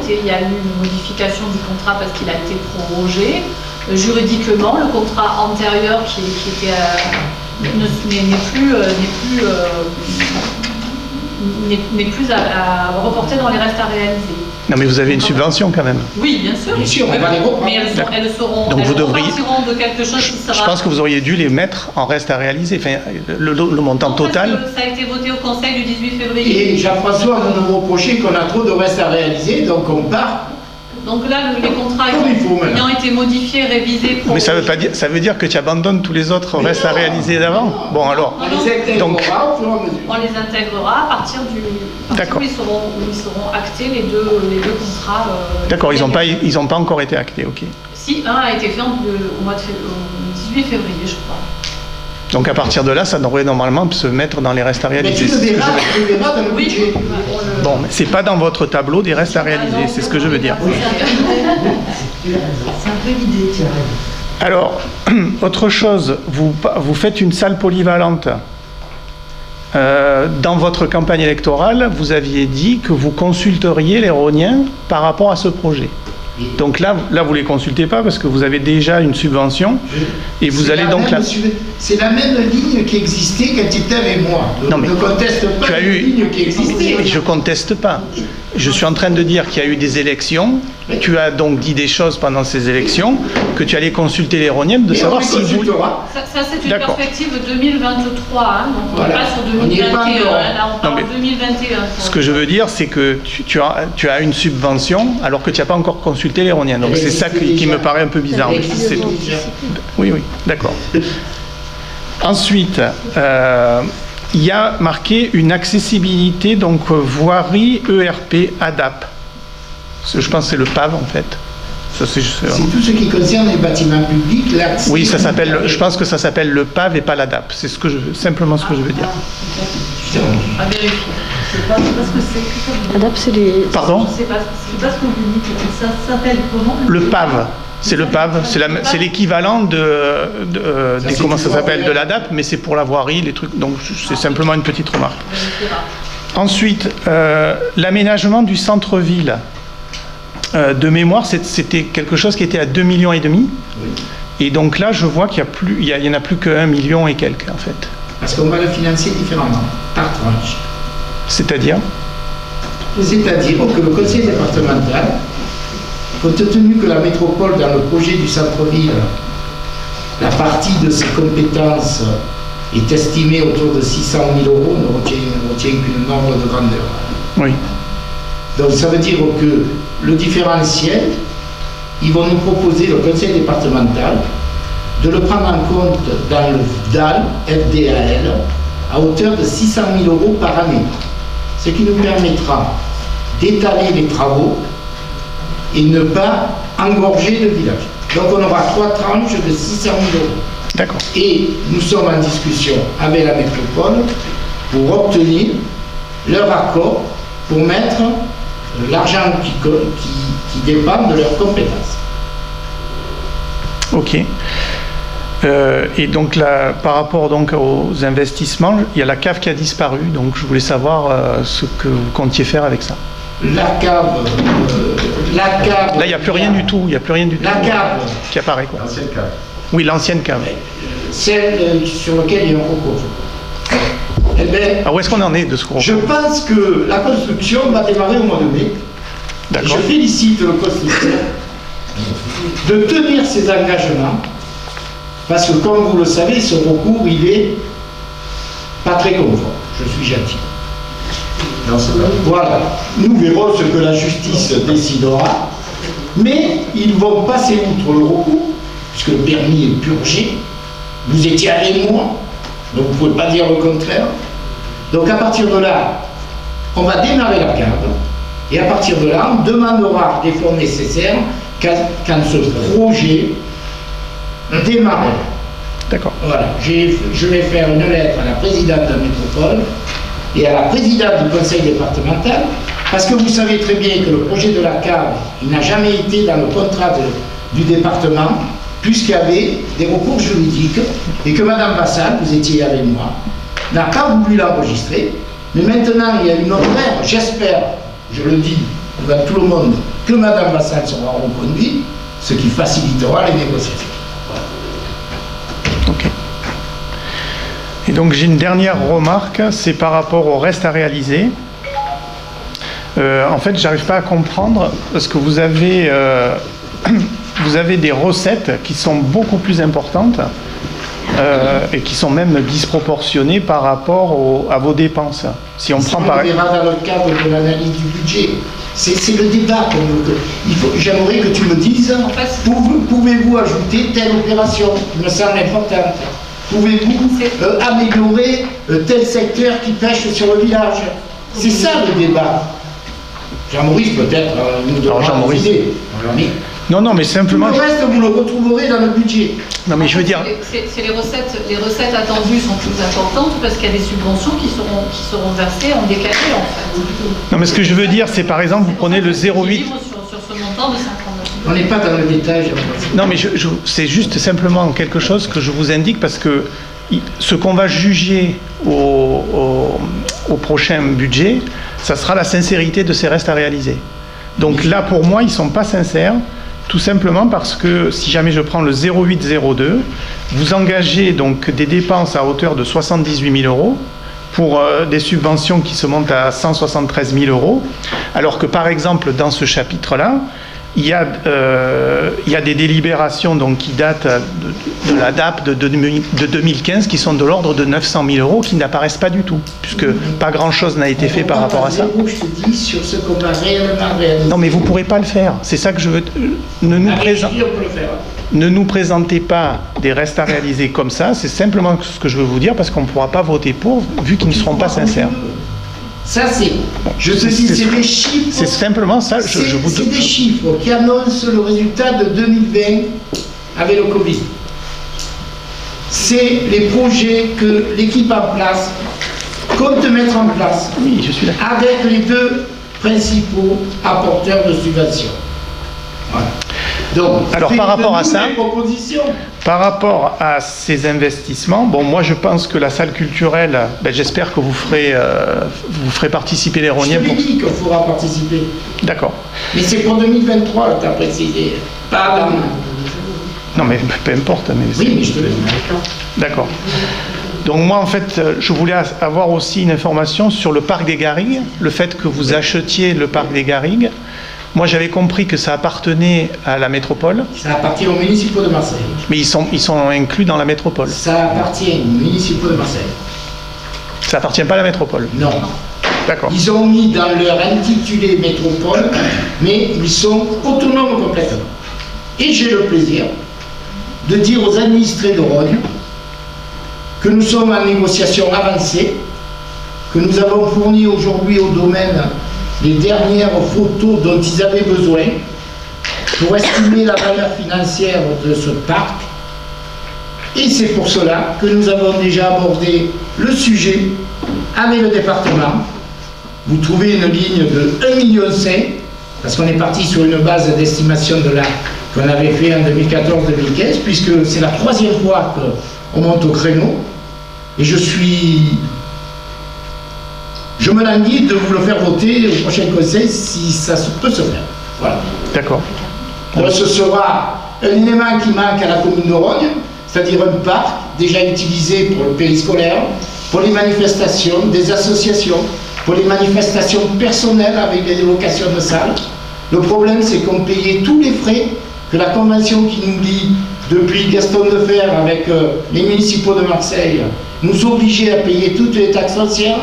il y a eu une modification du contrat parce qu'il a été prorogé, juridiquement, le contrat antérieur qui était n'est plus à reporter dans les restes à réaliser. Non mais vous avez une subvention quand même. Oui, bien sûr. Bien sûr, on va les reprendre. Mais elles seront, Donc vous devriez. repartiront de quelque chose qui sera. Je pense que vous auriez dû les mettre en reste à réaliser. Enfin, le montant Non, total. parce que ça a été voté au Conseil du 18 février. Et Jean-François va nous reprocher qu'on a trop de restes à réaliser, donc on part. Donc là, les contrats Comme ayant été modifiés, révisés. Mais ça veut dire que tu abandonnes tous les autres restes à réaliser d'avant. Bon alors. On les intégrera au fur et à mesure. On les intégrera à partir D'accord. où ils seront actés les deux contrats. D'accord, ils n'ont pas encore été actés, ok. Si, un a été fait au mois de au 18 février, je crois. Donc à partir de là, ça devrait normalement se mettre dans les restes à Mais réaliser. tu le verras dans le Oui, budget. Bon, mais c'est pas dans votre tableau des restes à réaliser, c'est ce que je veux dire. C'est un peu l'idée. Alors, autre chose, vous faites une salle polyvalente. Dans votre campagne électorale, vous aviez dit que vous consulteriez les Rhôniens par rapport à ce projet. Donc là, vous ne les consultez pas parce que vous avez déjà une subvention et vous allez donc là. C'est la même ligne qui existait quand tu étais avec moi. Non, mais ne conteste pas tu as la eu. ligne qui existait. Mais je conteste pas. Je suis en train de dire qu'il y a eu des élections. Tu as donc dit des choses pendant ces élections que tu allais consulter les Rhôniens de savoir si vous. Ça c'est une D'accord. perspective 2023, hein, donc on n'est pas sur On n'y est 2021, pas encore. là on parle Non, mais 2021. Ce que je veux dire, c'est que tu as une subvention alors que tu n'as pas encore consulté les Rhôniens. Donc c'est ça qui me paraît un peu bizarre. mais c'est tout. Oui, d'accord. Ensuite, il y a marqué une accessibilité, donc voirie ERP ADAP. Je pense que c'est le PAV en fait. Ça, c'est tout ce qui concerne les bâtiments publics. Oui, ça s'appelle. Je pense que ça s'appelle le PAV et pas l'ADAP. C'est simplement ce que je veux dire. À vérifier. Je ne sais pas ce que c'est. ADAP, c'est les. Pardon ? Je ne sais pas ce que vous dites. Ça s'appelle comment? Le PAV. C'est le PAV, c'est l'équivalent comment ça s'appelle, de l'ADAP, mais c'est pour la voirie, les trucs. Donc c'est simplement une petite remarque. Ensuite, l'aménagement du centre-ville. De mémoire, c'était quelque chose qui était à 2,5 millions. Et donc là, je vois qu'il y en a plus que 1 million et quelques en fait. Parce qu'on va le financer différemment, par tranche. C'est-à-dire que le conseil départemental, compte tenu que la métropole, dans le projet du centre-ville, la partie de ses compétences est estimée autour de 600 000 euros, ne retient qu'une norme de grandeur. Oui. Donc ça veut dire que le différentiel, ils vont nous proposer, le conseil départemental, de le prendre en compte dans le FDAL, FDAL, à hauteur de 600 000 euros par année. Ce qui nous permettra d'étaler les travaux et ne pas engorger le village. Donc on aura 3 tranches de 600 000 euros. D'accord. Et nous sommes en discussion avec la métropole pour obtenir leur accord pour mettre l'argent qui dépend de leurs compétences. Ok. Et donc là, par rapport donc aux investissements, il y a la cave qui a disparu. Donc je voulais savoir ce que vous comptiez faire avec ça. La cave. Là, il n'y a plus rien du tout. Il n'y a plus rien du tout. La cave. Qui apparaît quoi. L'ancienne cave. Oui, l'ancienne cave. Celle sur laquelle il y a un recours. Eh bien, alors où est-ce qu'on en est de ce recours? Je pense que la construction va démarrer au mois de mai. D'accord. Je félicite le constructeur de tenir ses engagements, parce que comme vous le savez, ce recours, il est pas très conforme. Je suis gentil. Non, c'est pas. Voilà. Nous verrons ce que la justice décidera, mais ils vont passer outre le recours, puisque le permis est purgé. Vous étiez avec moi, donc vous ne pouvez pas dire le contraire. Donc à partir de là, on va démarrer la cave, Et à partir de là, on demandera les fonds nécessaires quand ce projet démarrera. D'accord. Voilà, je vais faire une lettre à la présidente de la métropole et à la présidente du conseil départemental, parce que vous savez très bien que le projet de la cave, il n'a jamais été dans le contrat du département, puisqu'il y avait des recours juridiques, et que Madame Vassal, vous étiez avec moi, n'a pas voulu l'enregistrer, mais maintenant il y a une autre ère, j'espère, je le dis devant tout le monde, que Madame Vassal sera reconduite, ce qui facilitera les négociations. Ok. Et donc j'ai une dernière remarque, c'est par rapport au reste à réaliser. En fait, j'arrive pas à comprendre parce que vous avez des recettes qui sont beaucoup plus importantes et qui sont même disproportionnées par rapport à vos dépenses. Si on prend par On verra dans le cadre de l'analyse du budget. C'est le débat. J'aimerais que tu me dises, pouvez-vous ajouter telle opération qui me semble importante? Pouvez-vous améliorer tel secteur qui pêche sur le village? C'est ça le débat. Jean-Maurice peut-être nous donnera des idées. Non, mais simplement... Tout le reste, vous le retrouverez dans le budget. Non, mais je veux dire... C'est les recettes attendues sont plus importantes parce qu'il y a des subventions qui seront versées en décalé, en fait. Non, mais ce que je veux dire, c'est par exemple, vous prenez le 0,8... Sur ce montant de 59 000. On n'est pas dans le détail. Non, mais c'est juste simplement quelque chose que je vous indique parce que ce qu'on va juger au prochain budget, ça sera la sincérité de ces restes à réaliser. Donc là, pour moi, ils ne sont pas sincères, tout simplement parce que si jamais je prends le 0802, vous engagez donc des dépenses à hauteur de 78 000 euros pour des subventions qui se montent à 173 000 euros, alors que par exemple, dans ce chapitre-là, il y a des délibérations donc, qui datent de la DAP de 2015 qui sont de l'ordre de 900 000 euros qui n'apparaissent pas du tout, puisque pas grand-chose n'a été fait par rapport à ça. Je te dis sur ce qu'on va réellement réaliser. Non, mais vous ne pourrez pas le faire. C'est ça que je veux... Ne nous présentez pas des restes à réaliser comme ça. C'est simplement ce que je veux vous dire parce qu'on ne pourra pas voter pour vu qu'ils ne seront pas sincères. Ça, c'est... Je te dis, c'est des chiffres... C'est simplement ça. C'est des chiffres qui annoncent le résultat de 2020 avec le Covid. C'est les projets que l'équipe en place compte mettre en place. Oui, je suis d'accord. Avec les deux principaux apporteurs de subventions. Voilà. Donc, alors par rapport à ça, propositions. Par rapport à ces investissements, bon, moi je pense que la salle culturelle, j'espère que vous ferez participer les Rhôniens. Je te dit qu'il faudra participer. D'accord. Mais c'est pour 2023, tu as précisé. Pas dans... Non mais peu importe. Mais oui, mais je te le dis. D'accord. Donc moi en fait, je voulais avoir aussi une information sur le parc des Garrigues, le fait que vous achetiez le parc des Garrigues. Moi, j'avais compris que ça appartenait à la métropole. Ça appartient aux municipaux de Marseille. Mais ils sont inclus dans la métropole. Ça appartient aux municipaux de Marseille. Ça appartient pas à la métropole. Non. D'accord. Ils ont mis dans leur intitulé métropole, mais ils sont autonomes complètement. Et j'ai le plaisir de dire aux administrés de Rhône que nous sommes en négociation avancée, que nous avons fourni aujourd'hui au domaine les dernières photos dont ils avaient besoin pour estimer la valeur financière de ce parc. Et c'est pour cela que nous avons déjà abordé le sujet avec le département. Vous trouvez une ligne de 1,5 million, parce qu'on est parti sur une base d'estimation qu'on avait fait en 2014-2015, puisque c'est la 3e fois qu'on monte au créneau. Et je me languis de vous le faire voter au prochain conseil si ça peut se faire. Voilà. D'accord. Ce sera un élément qui manque à la commune de Rhône, c'est-à-dire un parc déjà utilisé pour le périscolaire, pour les manifestations des associations, pour les manifestations personnelles avec les locations de salles. Le problème, c'est qu'on payait tous les frais que la convention qui nous lie depuis Gaston Defferre avec les municipaux de Marseille nous obligeait à payer toutes les taxes foncières,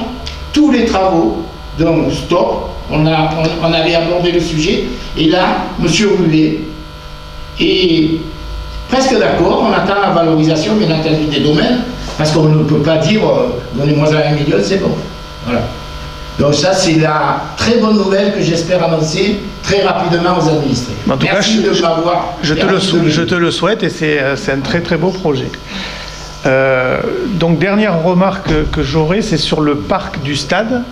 tous les travaux. Donc stop, on avait abordé le sujet, et là, M. Ruet est presque d'accord, on attend la valorisation, bien entendu, des domaines, parce qu'on ne peut pas dire donnez-moi 1 million, c'est bon. Voilà. Donc ça, c'est la très bonne nouvelle que j'espère annoncer très rapidement aux administrés. En tout Merci cas, de m'avoir... je te le souhaite et c'est un très très beau projet. Donc dernière remarque que j'aurai, c'est sur le parc du stade,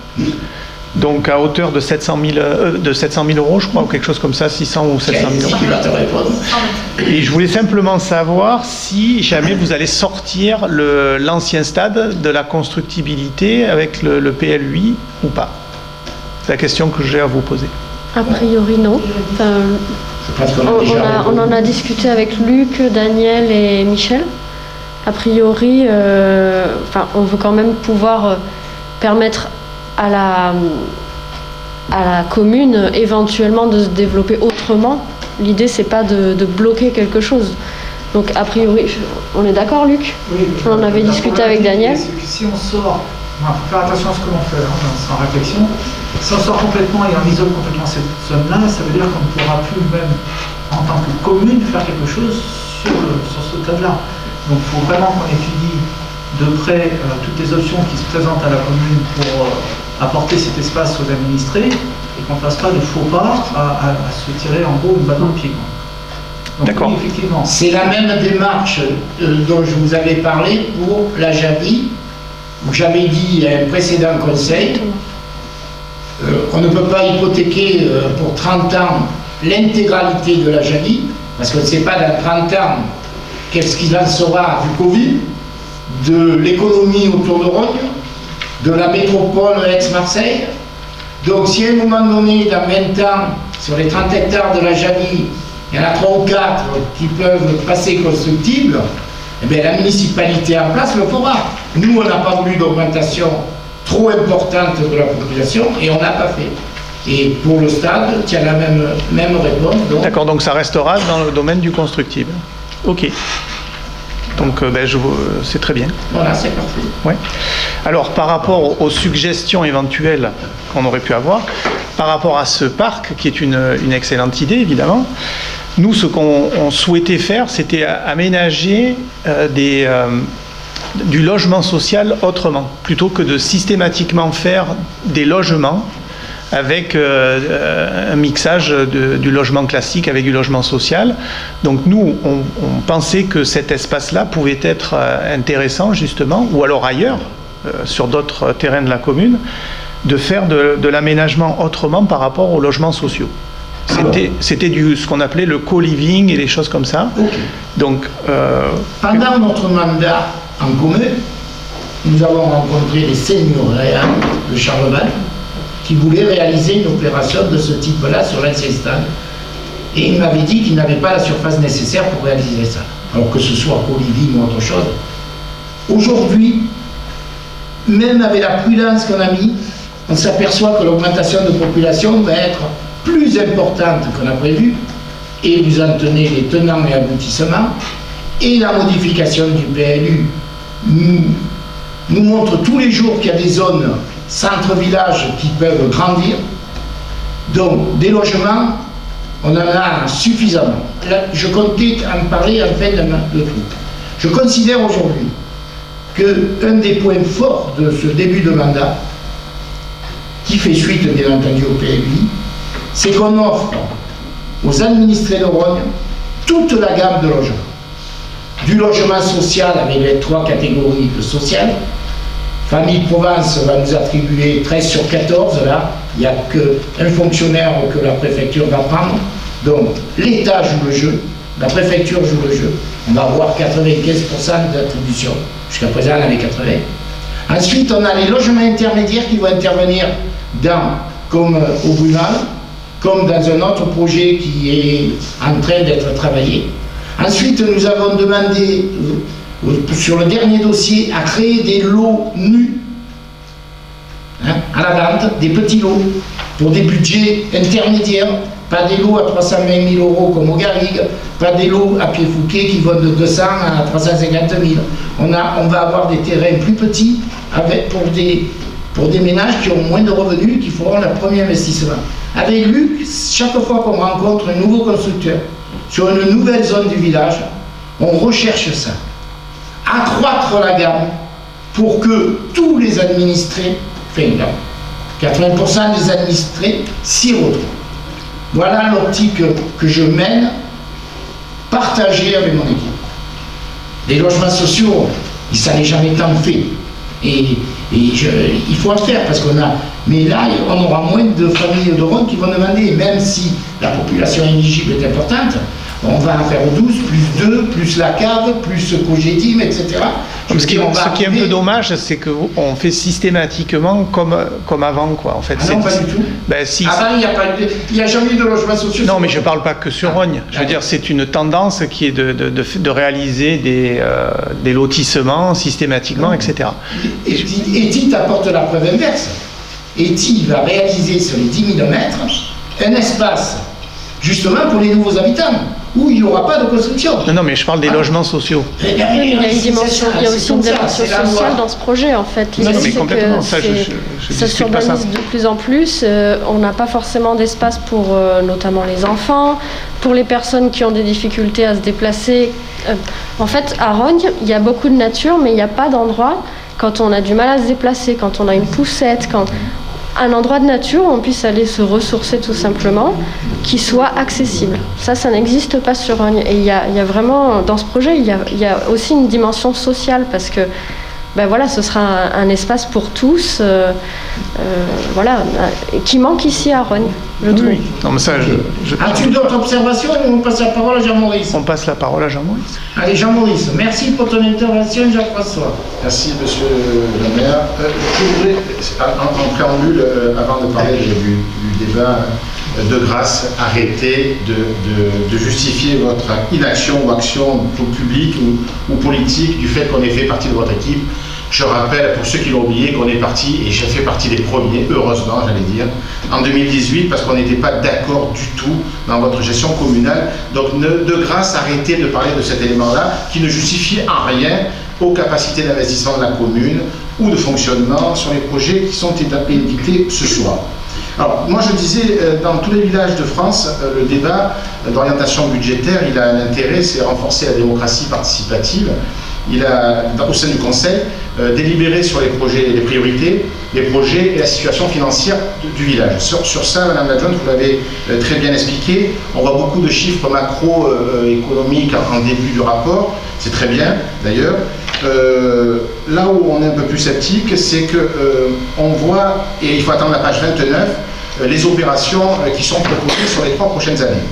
donc à hauteur de 700 000 euros, je crois, ou quelque chose comme ça, 600 ou 700 000 euros. Qui va te répondre. Et je voulais simplement savoir si jamais vous allez sortir l'ancien stade de la constructibilité avec le PLUI ou pas. C'est la question que j'ai à vous poser. A priori, non. Enfin, Je pense qu'on a déjà on en a discuté avec Luc, Daniel et Michel. A priori, on veut quand même pouvoir permettre à la commune éventuellement de se développer autrement. L'idée, c'est pas de bloquer quelque chose. Donc, a priori, on est d'accord, Luc? Oui, on en avait discuté avec Daniel. C'est que si on sort, il faut faire attention à ce que l'on fait, sans réflexion. Si on sort complètement et on isole complètement cette zone-là, ça veut dire qu'on ne pourra plus, même en tant que commune, faire quelque chose sur ce stade-là. Donc il faut vraiment qu'on étudie de près toutes les options qui se présentent à la commune pour apporter cet espace aux administrés et qu'on ne fasse pas de faux pas à se tirer en gros une balle dans le pied. Donc, D'accord. oui, effectivement. C'est la même démarche dont je vous avais parlé pour la Javi, où j'avais dit à un précédent conseil, on ne peut pas hypothéquer pour 30 ans l'intégralité de la Javi, parce qu'on ne sait pas dans 30 ans qu'est-ce qu'il en sera du Covid, de l'économie autour de Rognes, de la métropole Aix-Marseille. Donc si à un moment donné, dans 20 ans, sur les 30 hectares de la Javi, il y en a 3 ou 4 qui peuvent passer constructibles, eh bien, la municipalité en place le fera. Nous, on n'a pas voulu d'augmentation trop importante de la population et on n'a pas fait. Et pour le stade, il y a la même réponse. D'accord, donc ça restera dans le domaine du constructible. Ok. Donc c'est très bien. Voilà, c'est parfait. Ouais. Alors par rapport aux suggestions éventuelles qu'on aurait pu avoir, par rapport à ce parc, qui est une excellente idée évidemment, nous ce qu'on souhaitait faire, c'était aménager du logement social autrement, plutôt que de systématiquement faire des logements avec un mixage du logement classique avec du logement social. Donc nous, on pensait que cet espace-là pouvait être intéressant justement, ou alors ailleurs, sur d'autres terrains de la commune, de faire de l'aménagement autrement par rapport aux logements sociaux. C'était ce qu'on appelait le co-living et des choses comme ça. Okay. Donc, pendant notre mandat en commun, nous avons rencontré les seniors de Charlemagne qui voulaient réaliser une opération de ce type-là sur l'ancien stade. Et il m'avait dit qu'il n'avait pas la surface nécessaire pour réaliser ça. Alors que ce soit co-living ou autre chose. Aujourd'hui, même avec la prudence qu'on a mis, on s'aperçoit que l'augmentation de population va être plus importante qu'on a prévu, et vous en tenez les tenants et aboutissements, et la modification du PLU nous montre tous les jours qu'il y a des zones centre-village qui peuvent grandir. Donc des logements, on en a suffisamment. Là, je comptais en parler en fin de tout. Je considère aujourd'hui qu'un des points forts de ce début de mandat, qui fait suite bien entendu au PLU, c'est qu'on offre aux administrés de Rognes toute la gamme de logements. Du logement social avec les 3 catégories de social. Famille Provence va nous attribuer 13 sur 14, là, il n'y a qu'un fonctionnaire que la préfecture va prendre. Donc l'État joue le jeu, la préfecture joue le jeu. On va avoir 95% d'attribution. Jusqu'à présent, on avait 80. Ensuite, on a les logements intermédiaires qui vont intervenir comme au Brunal, comme dans un autre projet qui est en train d'être travaillé. Ensuite, nous avons demandé, sur le dernier dossier, à créer des lots nus à la vente, des petits lots, pour des budgets intermédiaires, pas des lots à 320 000 euros comme au Garrigue, pas des lots à Pied-Fouquet qui vont de 200 à 350 000. On va avoir des terrains plus petits pour des ménages qui ont moins de revenus, qui feront leur premier investissement. Avec Luc, chaque fois qu'on rencontre un nouveau constructeur sur une nouvelle zone du village, on recherche ça. Accroître la gamme pour que tous les administrés, 80% des administrés s'y retrouvent. Voilà l'optique que je mène, partagée avec mon équipe. Les logements sociaux, ça n'est jamais tant fait. Et il faut en faire parce qu'on a. Mais là, on aura moins de familles de Rhône qui vont demander, même si la population éligible est importante, on va en faire 12, plus 2, plus la cave, plus Cogedim, etc. Ce qui est un peu dommage, c'est qu'on fait systématiquement comme avant, quoi. En fait, non, pas du tout. Avant, il n'y a jamais eu de logement social. Non, mais je ne parle pas que sur Rognes. Je veux dire, c'est une tendance qui est de réaliser des lotissements systématiquement, etc. Eti t'apporte la preuve inverse. Eti va réaliser sur les 10 000 mètres un espace, justement pour les nouveaux habitants, où il n'y aura pas de construction. Non, mais je parle des logements sociaux. Il y a aussi une dimension sociale dans ce projet, en fait. Non, mais complètement. Ça s'urbanise de plus en plus. On n'a pas forcément d'espace pour notamment les enfants, pour les personnes qui ont des difficultés à se déplacer. En fait, à Rognes, il y a beaucoup de nature, mais il n'y a pas d'endroit, quand on a du mal à se déplacer, quand on a une poussette, un endroit de nature où on puisse aller se ressourcer tout simplement, qui soit accessible. Ça n'existe pas sur Rognes. Et il y a vraiment, dans ce projet, il y a aussi une dimension sociale parce que voilà, ce sera un espace pour tous, qui manque ici à Rognes, je trouve. Oui. Non, mais ça, As-tu d'autres observations ou on passe la parole à Jean-Maurice? On passe la parole à Jean-Maurice. Allez, Jean-Maurice, merci pour ton intervention, Jean-François. Merci, monsieur le maire. Je voudrais, en préambule, avant de parler du débat, de grâce, arrêtez de justifier votre inaction ou action publique ou politique du fait qu'on ait fait partie de votre équipe. Je rappelle, pour ceux qui l'ont oublié, qu'on est parti, et j'ai fait partie des premiers, heureusement, j'allais dire, en 2018, parce qu'on n'était pas d'accord du tout dans votre gestion communale. Donc, de grâce, arrêtez de parler de cet élément-là, qui ne justifie en rien aux capacités d'investissement de la commune ou de fonctionnement sur les projets qui sont édités ce soir. Alors, moi je disais, dans tous les villages de France, le débat d'orientation budgétaire, il a un intérêt, c'est renforcer la démocratie participative. Il a, au sein du Conseil, délibéré sur les projets, les priorités, les projets et la situation financière du village. Sur ça, Madame la Adjointe, vous l'avez très bien expliqué. On voit beaucoup de chiffres macroéconomiques en début du rapport. C'est très bien, d'ailleurs. Là où on est un peu plus sceptique, c'est qu'on voit, et il faut attendre la page 29, les opérations qui sont proposées sur les 3 prochaines années.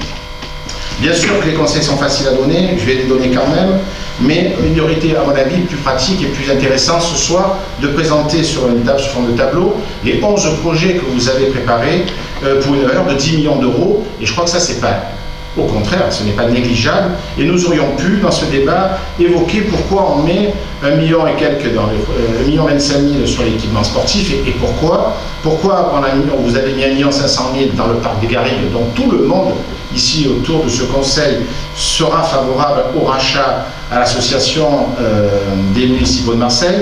Bien sûr que les conseils sont faciles à donner, je vais les donner quand même, mais il aurait été, à mon avis, plus pratique et plus intéressant ce soir de présenter sur une table, sous forme de tableau, les 11 projets que vous avez préparés pour une valeur de 10 millions d'euros, et je crois que ça, c'est pas... Au contraire, ce n'est pas négligeable, et nous aurions pu, dans ce débat, évoquer pourquoi on met 1 million et quelques, dans les 1 million 25 000 sur l'équipement sportif, et pourquoi vous avez mis 1 500 000 dans le parc des Garrigues, dont tout le monde, ici, autour de ce conseil, sera favorable au rachat à l'association des municipaux de Marseille,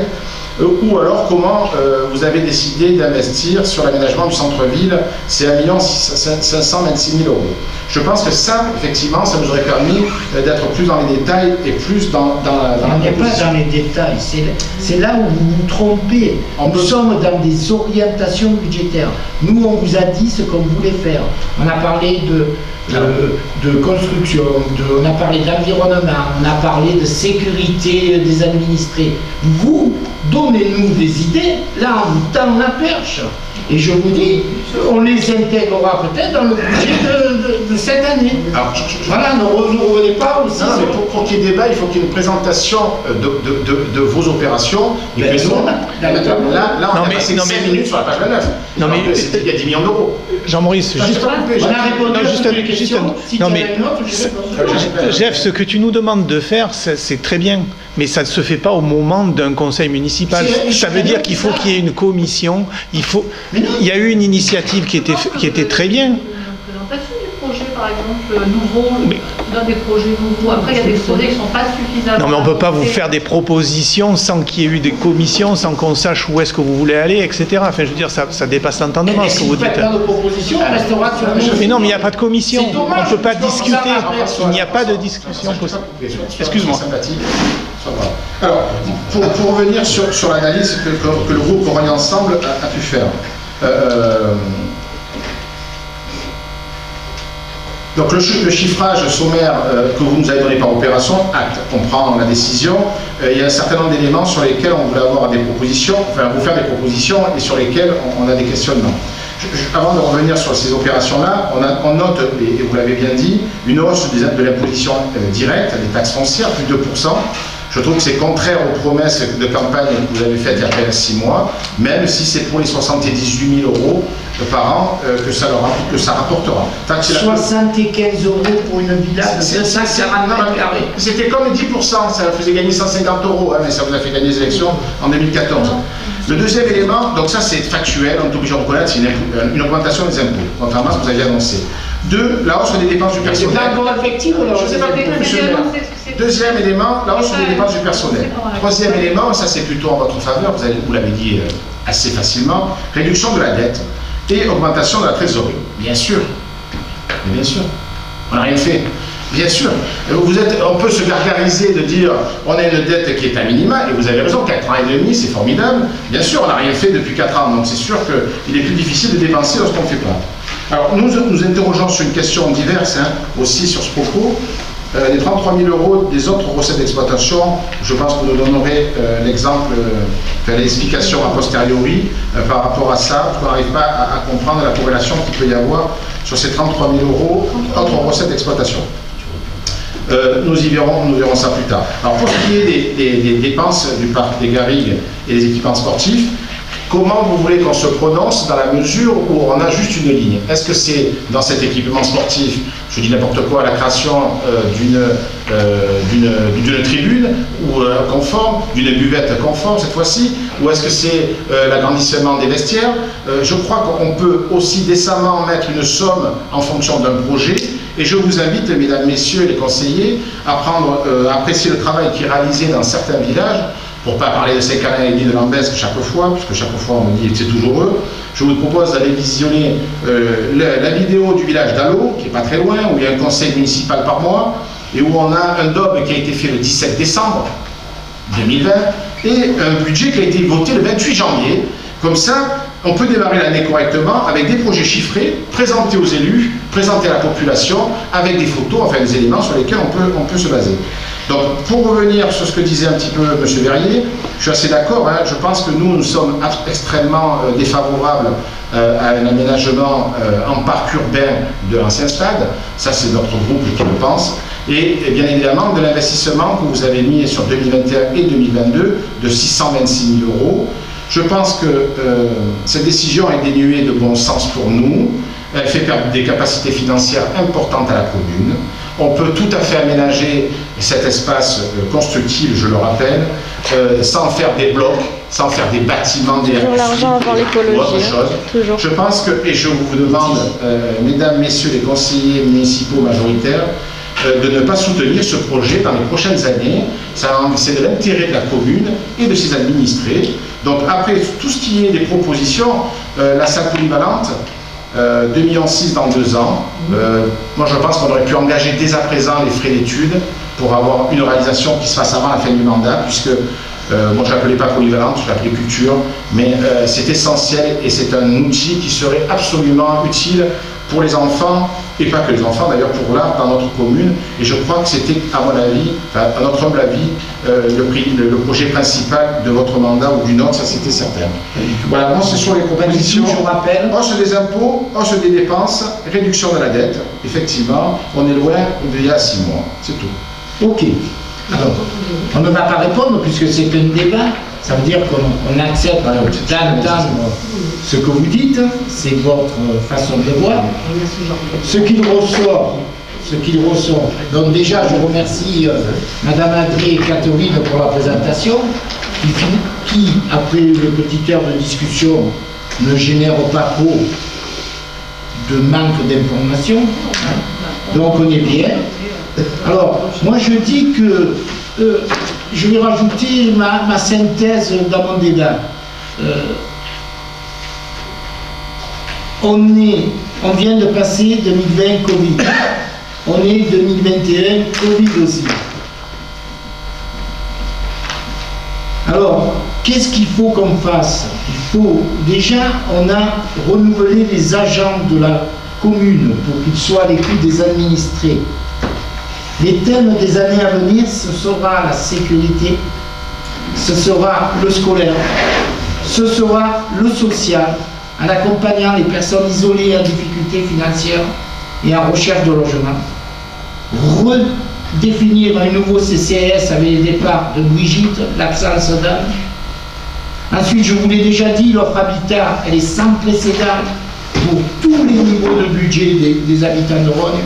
ou alors comment vous avez décidé d'investir sur l'aménagement du centre-ville, c'est 1 526 000 euros. Je pense que ça, effectivement, ça nous aurait permis d'être plus dans les détails et plus dans la On n'est pas dans les détails, c'est là où vous vous trompez. Nous sommes dans des orientations budgétaires. Nous, on vous a dit ce qu'on voulait faire. On a parlé de construction, on a parlé d'environnement, on a parlé de sécurité des administrés. Vous, donnez-nous des idées, là on vous tend la perche. Et je vous dis, on les intégrera peut-être dans le budget de cette année. Alors, voilà, ne revenez pas aussi. Non, mais pour qu'il y ait débat, il faut qu'il y ait une présentation de vos opérations. Et que nous, là, on a passé 5 minutes sur la page 29. Non, mais il y a 10 millions d'euros. Jean-Maurice, juste... On a répondu à toutes les questions. Si tu as une autre, je réponds. Jeff, ce que tu nous demandes de faire, c'est très bien, mais ça ne se fait pas au moment d'un conseil municipal. Ça veut dire qu'il faut qu'il y ait une commission, il y a eu une initiative qui était très bien. Présentation du projet, par exemple, nouveau, dans des projets nouveaux. Après, il y a des projets qui ne sont pas suffisamment... Non, mais on ne peut pas vous faire des propositions sans qu'il y ait eu des commissions, sans qu'on sache où est-ce que vous voulez aller, etc. Enfin, je veux dire, ça dépasse l'entendement, ce que vous dites. Mais non, mais il n'y a pas de commission. On ne peut pas discuter. Il n'y a pas de discussion possible. Excuse-moi. Alors, pour revenir sur l'analyse que le groupe Rognes Ensemble a pu faire, Donc le chiffrage sommaire que vous nous avez donné par opération, acte, on prend la décision. Il y a un certain nombre d'éléments sur lesquels on voulait avoir des propositions, enfin vous faire des propositions et sur lesquels on a des questionnements. Avant de revenir sur ces opérations-là, on note, et vous l'avez bien dit, une hausse de l'imposition directe, des taxes foncières, plus de 2%. Je trouve que c'est contraire aux promesses de campagne que vous avez faites il y a à peine 6 mois, même si c'est pour les 78 000 € par an que ça rapportera. 75 € pour une villa de 240 mètres carrés. C'était comme 10%, ça faisait gagner 150 €, hein, mais ça vous a fait gagner les élections en 2014. Le deuxième élément, donc ça c'est factuel, on est obligé de reconnaître, c'est une augmentation des impôts, contrairement à ce que vous aviez annoncé. 2, la hausse des dépenses du personnel. C'est pas encore effectif ou je ne sais pas plus, monsieur le maire. Deuxième élément, la hausse des dépenses du personnel. Troisième élément, ça c'est plutôt en votre faveur, vous l'avez dit assez facilement, réduction de la dette et augmentation de la trésorerie. Bien sûr, mais bien sûr, on n'a rien fait. Bien sûr, on peut se gargariser de dire on a une dette qui est à minima, et vous avez raison, 4 ans et demi, c'est formidable. Bien sûr, on n'a rien fait depuis 4 ans, donc c'est sûr qu'il est plus difficile de dépenser lorsqu'on ne fait pas. Alors, nous interrogeons sur une question diverse, aussi sur ce propos. Les 33 000 € des autres recettes d'exploitation, je pense que vous nous donnerez l'exemple, l'explication a posteriori par rapport à ça, parce qu'on n'arrive pas à comprendre la corrélation qu'il peut y avoir sur ces 33 000 € autres recettes d'exploitation. Nous verrons ça plus tard. Alors pour ce qui est des dépenses du parc des garrigues et des équipements sportifs, comment vous voulez qu'on se prononce dans la mesure où on a juste une ligne? Est-ce que c'est dans cet équipement sportif, je dis n'importe quoi, la création d'une tribune ou conforme, d'une buvette conforme cette fois-ci, ou est-ce que c'est l'agrandissement des vestiaires? Je crois qu'on peut aussi décemment mettre une somme en fonction d'un projet. Et je vous invite, mesdames, messieurs les conseillers, à apprécier le travail qui est réalisé dans certains villages, pour ne pas parler de Saint-Calin et de Lambesc chaque fois, puisque chaque fois on me dit que c'est toujours eux. Je vous propose d'aller visionner la vidéo du village d'Allo, qui n'est pas très loin, où il y a un conseil municipal par mois, et où on a un DOB qui a été fait le 17 décembre 2020, et un budget qui a été voté le 28 janvier. Comme ça, on peut démarrer l'année correctement avec des projets chiffrés, présentés aux élus, présentés à la population, avec des photos, enfin des éléments sur lesquels on peut se baser. Donc, pour revenir sur ce que disait un petit peu M. Verrier, je suis assez d'accord, je pense que nous sommes extrêmement défavorables à un aménagement en parc urbain de l'ancien stade, ça c'est notre groupe qui le pense, et bien évidemment de l'investissement que vous avez mis sur 2021 et 2022 de 626 000 €. Je pense que cette décision est dénuée de bon sens pour nous. Elle fait perdre des capacités financières importantes à la commune. On peut tout à fait aménager cet espace constructible, je le rappelle, sans faire des blocs, sans faire des bâtiments, des l'argent avant l'écologie, ou autre chose. Toujours. Je pense que, et je vous demande, mesdames, messieurs les conseillers municipaux majoritaires, de ne pas soutenir ce projet dans les prochaines années. C'est de l'intérêt de la commune et de ses administrés. Donc après tout ce qui est des propositions, la salle polyvalente, 2,6 millions dans 2 ans. Moi je pense qu'on aurait pu engager dès à présent les frais d'études pour avoir une réalisation qui se fasse avant la fin du mandat, puisque moi je ne l'appelais pas polyvalente, je l'appelais culture, mais c'est essentiel et c'est un outil qui serait absolument utile pour les enfants, et pas que les enfants d'ailleurs, pour l'art dans notre commune. Et je crois que c'était, à mon avis, à notre humble avis, le projet principal de votre mandat ou du nôtre, ça c'était certain. Voilà, moi ce sont les propositions. Je rappelle. Hausse des impôts, hausse des dépenses, réduction de la dette. Effectivement, on est loin d'il y a 6 mois, c'est tout. Ok. Alors, on ne va pas répondre puisque c'est un débat. Ça veut dire qu'on accepte d'entendre ce que vous dites, c'est votre façon de voir. Ce qu'il ressort, donc déjà je remercie Madame André et Catherine pour la présentation, qui après le petit heure de discussion ne génère pas trop de manque d'informations, donc on est bien. Alors, moi je dis que je vais rajouter ma synthèse dans mon débat. On vient de passer 2020 Covid. On est 2021 Covid aussi. Alors, qu'est-ce qu'il faut qu'on fasse? Il faut, déjà, on a renouvelé les agents de la commune pour qu'ils soient à l'écoute des administrés. Les thèmes des années à venir, ce sera la sécurité, ce sera le scolaire, ce sera le social, en accompagnant les personnes isolées en difficulté financière et en recherche de logement. Redéfinir un nouveau CCAS avec le départ de Brigitte, l'absence d'Anne. Ensuite, je vous l'ai déjà dit, l'offre habitat, elle est sans précédent pour tous les niveaux de budget des habitants de Rognes.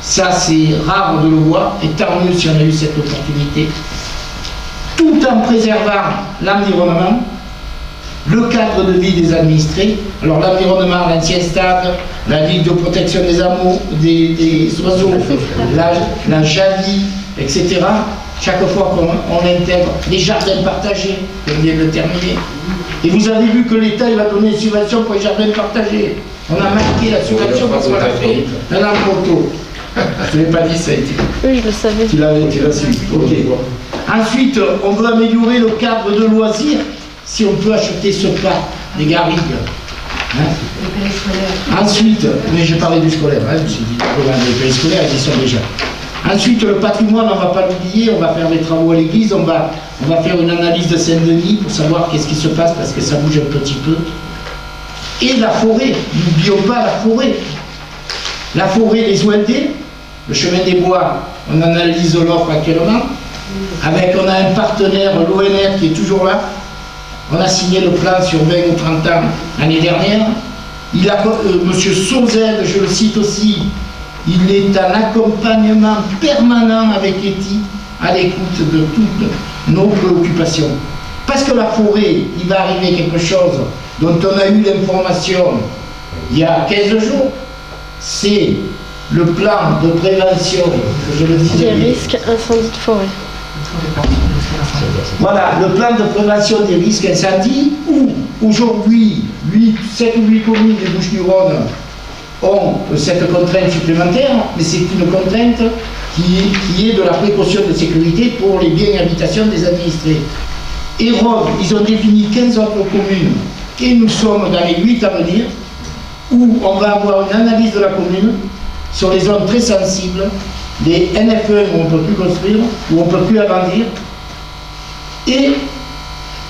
Ça, c'est rare de le voir, et tant mieux si on a eu cette opportunité. Tout en préservant l'environnement, le cadre de vie des administrés. Alors l'environnement, l'ancien stade, la ligue de protection des oiseaux, la javis, etc. Chaque fois qu'on intègre les jardins partagés, on vient de le terminer. Et vous avez vu que l'État va donner une subvention pour les jardins partagés. On a marqué la subvention parce qu'on l'a fait dans un photo. Je ne l'ai pas dit, ça a été. Oui, je le savais. Tu l'as su. Ok. Ensuite, on veut améliorer le cadre de loisirs si on peut acheter ce parc des garrigues. Hein? Ensuite, mais j'ai parlé du scolaire, hein, je me suis dit, les pays scolaires, ils y sont déjà. Ensuite, le patrimoine, on ne va pas l'oublier, on va faire des travaux à l'église, on va faire une analyse de Saint-Denis pour savoir qu'est-ce qui se passe parce que ça bouge un petit peu. Et la forêt, n'oublions pas la forêt. La forêt des OND, le chemin des bois, on analyse l'offre actuellement. On a un partenaire, l'ONF, qui est toujours là. On a signé le plan sur 20 ou 30 ans l'année dernière. Monsieur Sauzel, je le cite aussi, il est en accompagnement permanent avec Eti, à l'écoute de toutes nos préoccupations. Parce que la forêt, il va arriver quelque chose dont on a eu l'information il y a 15 jours, c'est le plan de prévention, je le disais. Des risques incendie de forêt. Voilà, le plan de prévention des risques incendie, où aujourd'hui, 7 ou 8 communes des Bouches-du-Rhône ont cette contrainte supplémentaire, mais c'est une contrainte qui est de la précaution de sécurité pour les biens et habitations des administrés. Et Rhône, ils ont défini 15 autres communes, et nous sommes dans les 8 à venir, où on va avoir une analyse de la commune sur les zones très sensibles, des NFE où on ne peut plus construire, où on ne peut plus agrandir. Et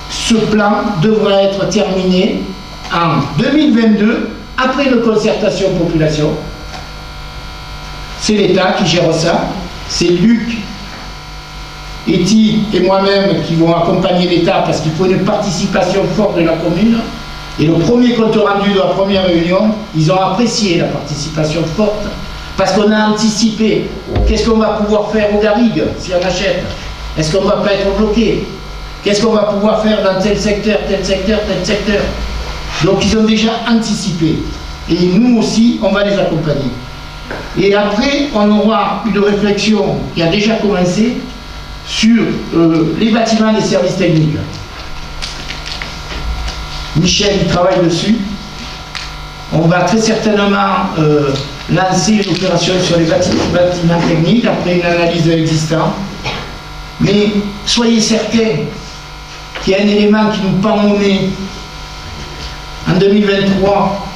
ce plan devra être terminé en 2022, après une concertation population. C'est l'État qui gère ça. C'est Luc, Eti et moi-même qui vont accompagner l'État parce qu'il faut une participation forte de la commune. Et le premier compte rendu de la première réunion, ils ont apprécié la participation forte parce qu'on a anticipé qu'est-ce qu'on va pouvoir faire aux garrigues si on achète. Est-ce qu'on ne va pas être bloqué? Qu'est-ce qu'on va pouvoir faire dans tel secteur, tel secteur, tel secteur? Donc ils ont déjà anticipé. Et nous aussi, on va les accompagner. Et après, on aura une réflexion qui a déjà commencé sur les bâtiments des services techniques. Michel, il travaille dessus. On va très certainement lancer une opération sur les bâtiments techniques après une analyse de l'existant. Mais soyez certains qu'il y a un élément qui nous pend au nez en 2023,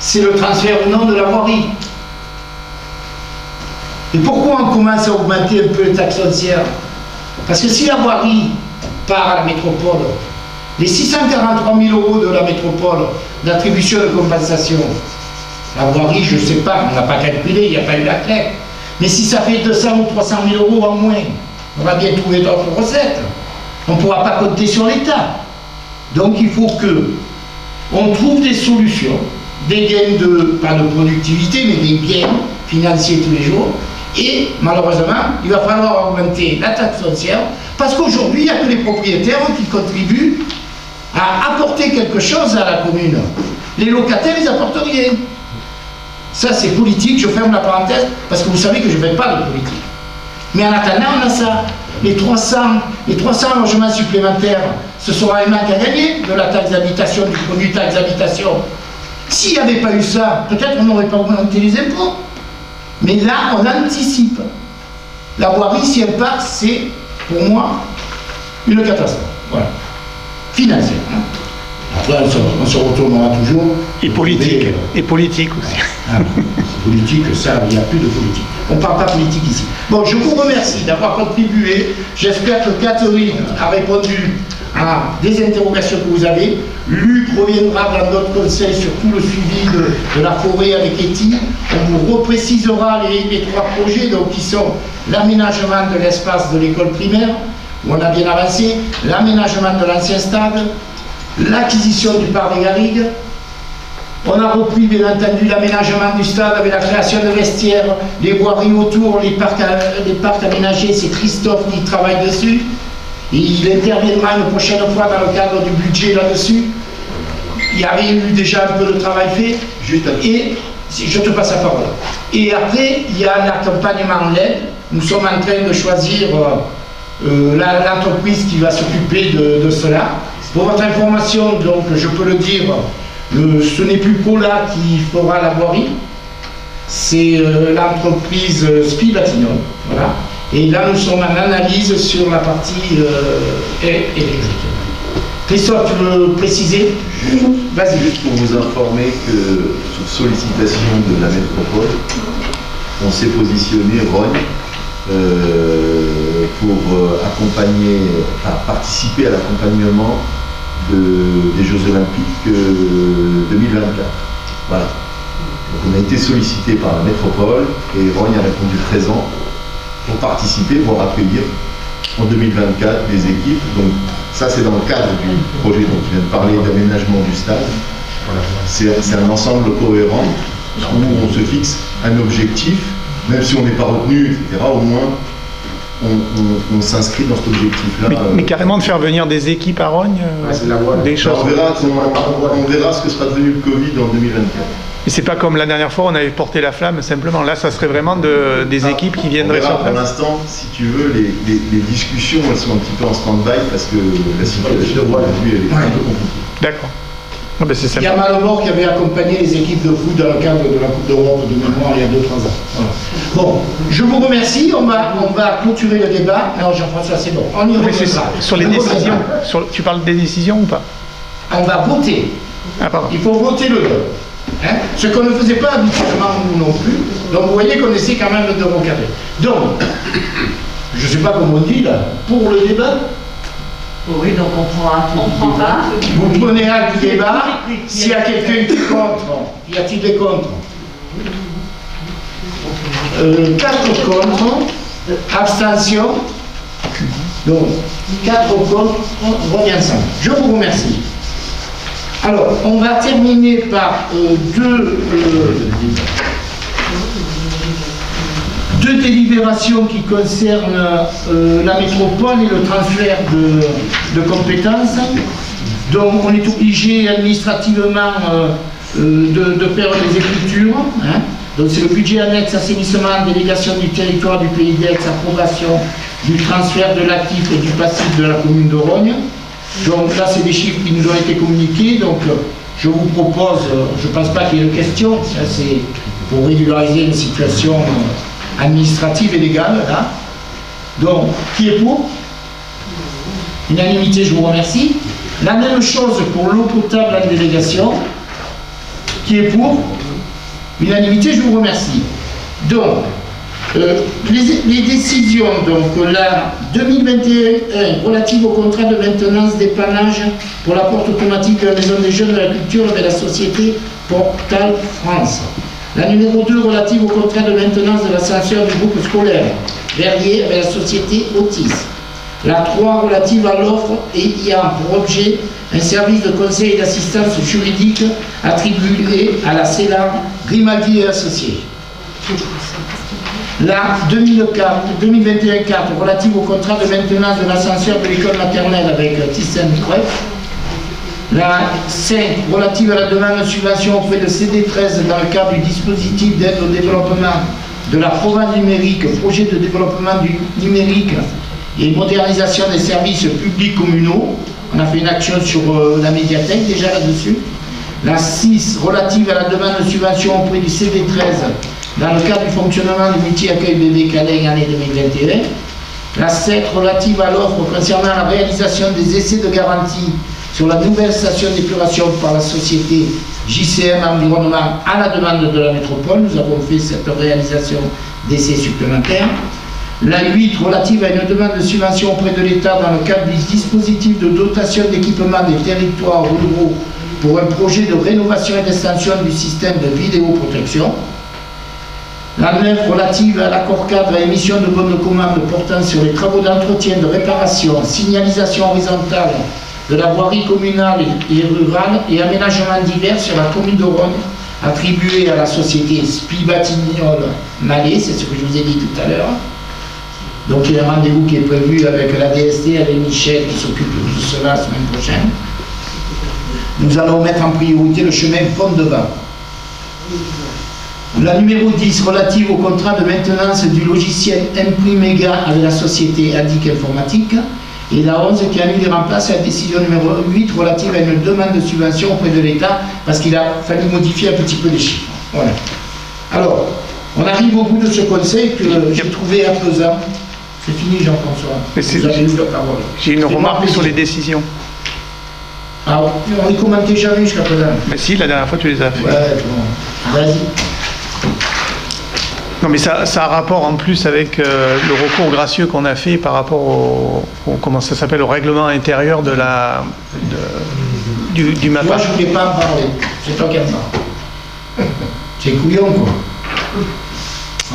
c'est le transfert ou non de la voirie. Et pourquoi on commence à augmenter un peu les taxes foncières? Parce que si la voirie part à la métropole, les 643 000 € de la métropole d'attribution de compensation, la voirie, je ne sais pas, on n'a pas calculé, il n'y a pas eu la clé. Mais si ça fait 200 ou 300 000 € en moins, on va bien trouver d'autres recettes. On ne pourra pas compter sur l'État. Donc il faut que on trouve des solutions, des gains pas de productivité, mais des gains financiers tous les jours. Et malheureusement, il va falloir augmenter la taxe foncière, parce qu'aujourd'hui, il n'y a que les propriétaires qui contribuent à apporter quelque chose à la commune. Les locataires, ils n'apportent rien. Ça, c'est politique, je ferme la parenthèse, parce que vous savez que je ne fais pas de politique. Mais en attendant, on a ça. Les 300 logements supplémentaires, ce sera un manque à gagner de la taxe d'habitation, du produit taxe d'habitation. S'il n'y avait pas eu ça, peut-être on n'aurait pas augmenté les impôts. Mais là, on anticipe. La voirie, si elle part, c'est, pour moi, une catastrophe. Voilà. Financière. Hein. Après, on se retournera toujours. Et politique. Et politique aussi. Ah, politique, ça, il n'y a plus de politique. On ne parle pas politique ici. Bon, je vous remercie d'avoir contribué. J'espère que Catherine a répondu à des interrogations que vous avez. Luc reviendra dans notre conseil sur tout le suivi de la forêt avec Eti. On vous reprécisera les 3 projets, donc, qui sont l'aménagement de l'espace de l'école primaire, où on a bien avancé, l'aménagement de l'ancien stade, l'acquisition du parc des Garrigues. On a repris bien entendu l'aménagement du stade avec la création de vestiaires, les voiries autour, les parcs aménagés, c'est Christophe qui travaille dessus. Et il interviendra une prochaine fois dans le cadre du budget là-dessus. Il y avait eu déjà un peu de travail fait. Et je te passe la parole. Et après, il y a l'accompagnement en l'aide. Nous sommes en train de choisir l'entreprise qui va s'occuper de cela. Pour votre information, donc, je peux le dire, ce n'est plus Paula qui fera la voirie, c'est l'entreprise Spi Batignolles. Voilà. Et là, nous sommes en analyse sur la partie électrique. Christophe, tu veux préciser? Vas-y. Juste pour vous informer que, sur sollicitation de la métropole, on s'est positionné, Rogne, pour participer à l'accompagnement des Jeux Olympiques 2024. Voilà. Donc on a été sollicité par la métropole et Rogne a répondu présent pour participer, voire accueillir en 2024 des équipes. Donc ça c'est dans le cadre du projet dont tu viens de parler d'aménagement du stade. Voilà. C'est un ensemble cohérent où on se fixe un objectif, même si on n'est pas retenu, etc. Au moins on s'inscrit dans cet objectif-là. Mais carrément de faire venir des équipes à Rogne, des choses. On verra ce que sera devenu le Covid en 2024. Et c'est pas comme la dernière fois, on avait porté la flamme simplement. Là, ça serait vraiment des équipes qui viendraient sur place. Pour l'instant, si tu veux, les discussions, elles sont un petit peu en stand-by parce que la situation aujourd'hui, elle est un peu compliquée. D'accord. Ah ben il y a Malmort qui avait accompagné les équipes de foot dans le cadre de la Coupe d'Europe de mémoire il y a 2-3 ans. Voilà. Bon, je vous remercie. On va clôturer le débat. Non, Jean-François, c'est bon. On y reviendra. Sur les décisions, tu parles des décisions ou pas? On va voter. Ah, pardon. Il faut voter le vote. Hein? Ce qu'on ne faisait pas habituellement nous non plus. Donc vous voyez qu'on essaie quand même de recadrer. Donc, je ne sais pas comment on dit là, pour le débat. Oui, donc on prend acte du débat. Vous prenez acte du débat. S'il y a quelqu'un qui est contre, y a-t-il des contre? 4 contre, abstention. Donc, 4 contre, on revient ensemble. Je vous remercie. Alors, on va terminer par deux délibérations qui concernent la métropole et le transfert de compétences. Donc, on est obligé administrativement de faire des écritures. Hein. Donc, c'est le budget annexe assainissement, délégation du territoire du pays d'Aix, approbation du transfert de l'actif et du passif de la commune de Rogne. Donc là, c'est des chiffres qui nous ont été communiqués. Donc, je vous propose, je ne pense pas qu'il y ait de questions, c'est pour régulariser une situation administrative et légale. Là. Donc, qui est pour? Unanimité, je vous remercie. La même chose pour l'eau potable en délégation. Qui est pour? Unanimité, je vous remercie. Donc, les décisions, donc la 2021 relative au contrat de maintenance dépannage pour la porte automatique de la Maison des Jeunes de la Culture avec la société Portal France. La numéro 2 relative au contrat de maintenance de l'ascenseur du groupe scolaire Verrier avec la société Otis. La 3 relative à l'offre et ayant pour objet un service de conseil et d'assistance juridique attribué à la CELAR Grimaldi et Associés. La 2021-4 relative au contrat de maintenance de l'ascenseur de l'école maternelle avec Thyssen-Creux. La 5 relative à la demande de subvention auprès de CD13 dans le cadre du dispositif d'aide au développement de la Provence numérique, projet de développement du numérique et modernisation des services publics communaux. On a fait une action sur la médiathèque déjà là-dessus. La 6 relative à la demande de subvention auprès du CD13 dans le cadre du fonctionnement du multi-accueil bébé Calais année 2021. La 7 relative à l'offre concernant la réalisation des essais de garantie sur la nouvelle station d'épuration par la société JCM Environnement à la demande de la métropole. Nous avons fait cette réalisation d'essais supplémentaires. La 8 relative à une demande de subvention auprès de l'État dans le cadre du dispositif de dotation d'équipement des territoires ruraux pour un projet de rénovation et d'extension du système de vidéoprotection. La 9 relative à l'accord cadre à émission de bonnes de commande portant sur les travaux d'entretien, de réparation, signalisation horizontale de la voirie communale et rurale et aménagements divers sur la commune de Rognes, attribué à la société Spibatignol Malais, c'est ce que je vous ai dit tout à l'heure. Donc il y a un rendez-vous qui est prévu avec la DST, avec Michel qui s'occupe de cela la semaine prochaine. Nous allons mettre en priorité le chemin Pont-de-Vent. La numéro 10 relative au contrat de maintenance du logiciel Imprimega avec la société ADIC Informatique. Et la 11 qui annule et remplace la décision numéro 8 relative à une demande de subvention auprès de l'État parce qu'il a fallu modifier un petit peu les chiffres. Voilà. Alors, on arrive au bout de ce conseil que j'ai trouvé apaisant. C'est fini, Jean-François. Vous avez eu la parole. J'ai une remarque sur les décisions. Ah, on les commentait jamais jusqu'à présent. Mais si, la dernière fois tu les as fait. Ouais, bon. Vas-y. Non, mais ça a rapport en plus avec le recours gracieux qu'on a fait par rapport au comment ça s'appelle, au règlement intérieur de du MAPA. Moi, je ne voulais pas en parler. C'est toi qui en parles. C'est couillon, quoi.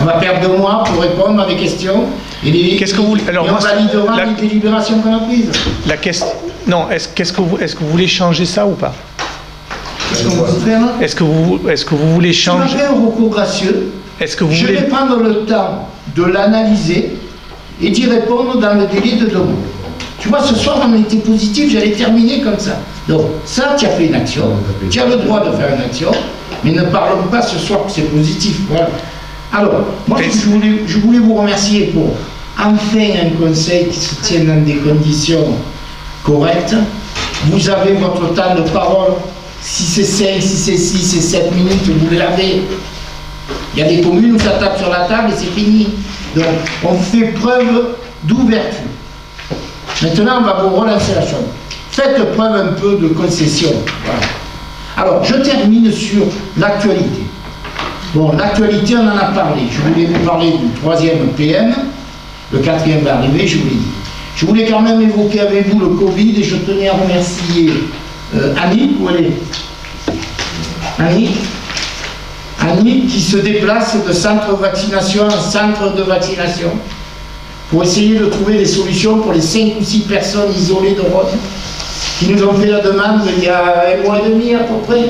On va perdre 2 mois pour répondre à des questions. Qu'est-ce que vous voulez? Alors, et on validera les délibérations qu'on a prises. La question. Non, est-ce que vous voulez changer ça ou pas? Qu'est-ce qu'on veut faire? Est-ce que vous voulez changer? Si on a fait un recours gracieux, je vais prendre le temps de l'analyser et d'y répondre dans le délai de 2 mois. Tu vois, ce soir, on était positif, j'allais terminer comme ça. Donc, ça, tu as fait une action, tu as le droit de faire une action, mais ne parlons pas ce soir que c'est positif. Voilà. Alors, moi, je voulais vous remercier pour enfin un conseil qui se tient dans des conditions correctes. Vous avez votre temps de parole. Si c'est 5, si c'est 6, c'est 7 minutes, vous l'avez. Il y a des communes où ça tape sur la table et c'est fini. Donc, on fait preuve d'ouverture. Maintenant, on va vous relancer la chose. Faites preuve un peu de concession. Voilà. Alors, je termine sur l'actualité. Bon, l'actualité, on en a parlé. Je voulais vous parler du 3e PM. Le 4e va arriver, je vous l'ai dit. Je voulais quand même évoquer avec vous le Covid et je tenais à remercier Annick, où elle est Annick qui se déplace de centre de vaccination en centre de vaccination pour essayer de trouver des solutions pour les 5 ou 6 personnes isolées de Rhodes qui nous ont fait la demande il y a 1 mois et demi à peu près.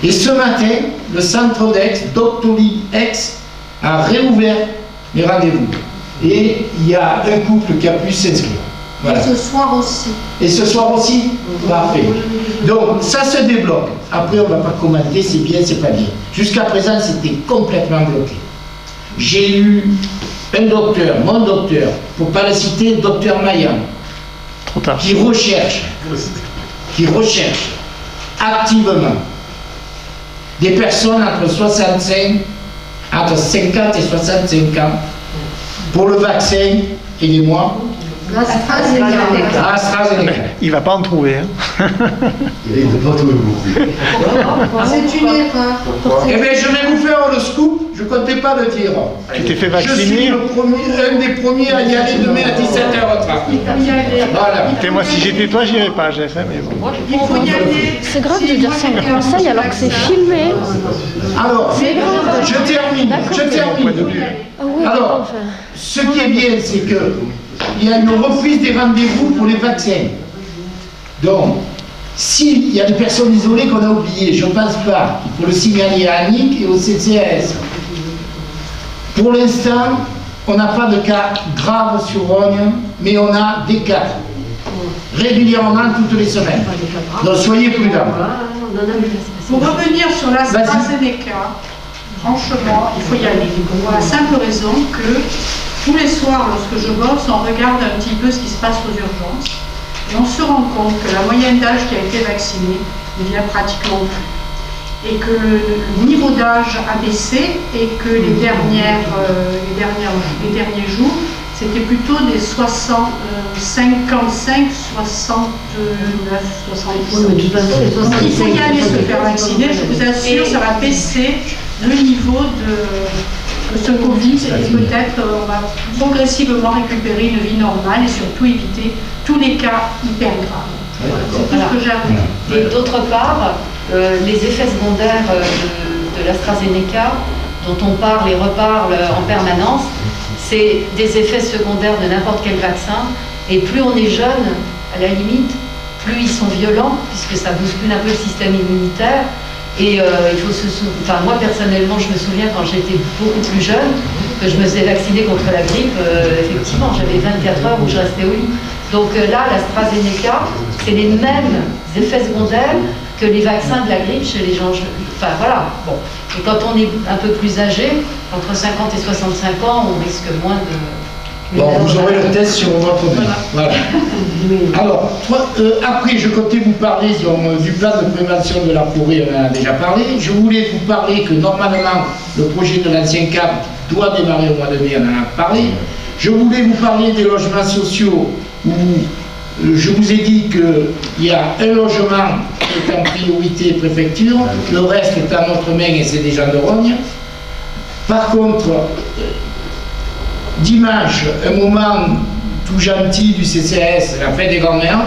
Et ce matin, le centre d'Aix, Doctolib Aix, a réouvert les rendez-vous. Et il y a un couple qui a pu s'inscrire. Voilà. Et ce soir aussi. Et ce soir aussi? Parfait. Donc, ça se débloque. Après, on ne va pas commenter, c'est bien, c'est pas bien. Jusqu'à présent, c'était complètement bloqué. J'ai eu un docteur, mon docteur, pour ne pas le citer, le docteur Maillan, qui recherche activement des personnes entre 50 et 65 ans pour le vaccin, aidez-moi. AstraZeneca. Il ne va pas en trouver. Hein. Il ne va pas trouver beaucoup. C'est une erreur. Eh bien, je vais vous faire le scoop, je ne comptais pas le dire. Tu t'es fait vacciner? Je suis un des premiers à y aller demain à 17h30. Voilà. Et moi, si j'étais toi, j'irais pas, j'ai fait, mais bon. Il faut y aller. C'est grave de dire ça en conseil alors que c'est filmé. Alors, je termine. Ah oui, Alors, ce qui est bien, c'est que il y a une reprise des rendez-vous pour les vaccins. Donc, s'il y a des personnes isolées qu'on a oubliées, je ne pense pas, il faut le signaler à Annick et au CCAS. Pour l'instant, on n'a pas de cas graves sur Rognes, mais on a des cas régulièrement toutes les semaines. Donc soyez prudents. Pour revenir sur l'AstraZeneca, franchement, il faut y aller. Pour la simple raison que tous les soirs, lorsque je bosse, on regarde un petit peu ce qui se passe aux urgences et on se rend compte que la moyenne d'âge qui a été vaccinée devient pratiquement plus. Et que le niveau d'âge a baissé et que les derniers jours, c'était plutôt des 55, 69, 70. Donc il faut y aller se faire vacciner, je vous assure, ça va baisser le niveau de ce Covid et peut-être on va progressivement récupérer une vie normale et surtout éviter tous les cas hyper graves. Voilà, c'est tout ce que j'ai à vous dire. Et d'autre part, les effets secondaires de l'AstraZeneca, dont on parle et reparle en permanence, c'est des effets secondaires de n'importe quel vaccin. Et plus on est jeune, à la limite, plus ils sont violents, puisque ça bouscule un peu le système immunitaire. Et il faut se souvenir, enfin moi personnellement, je me souviens quand j'étais beaucoup plus jeune, que je me faisais vacciner contre la grippe, effectivement, j'avais 24 heures où je restais au lit. Donc là, l'AstraZeneca, c'est les mêmes effets secondaires que les vaccins de la grippe chez les gens. Enfin voilà, bon. Et quand on est un peu plus âgé, entre 50 et 65 ans, on risque moins de... Bon, vous aurez le test sur votre main. Voilà. Alors, après, je comptais vous parler du plan de prévention de la forêt, on en a déjà parlé. Je voulais vous parler que normalement, le projet de l'ancien CAP doit démarrer au mois de mai, on en a parlé. Je voulais vous parler des logements sociaux où je vous ai dit qu'il y a un logement qui est en priorité préfecture, le reste est à notre main et c'est des gens de Rogne. Par contre, dimanche, un moment tout gentil du CCAS, la fête des grands-mères.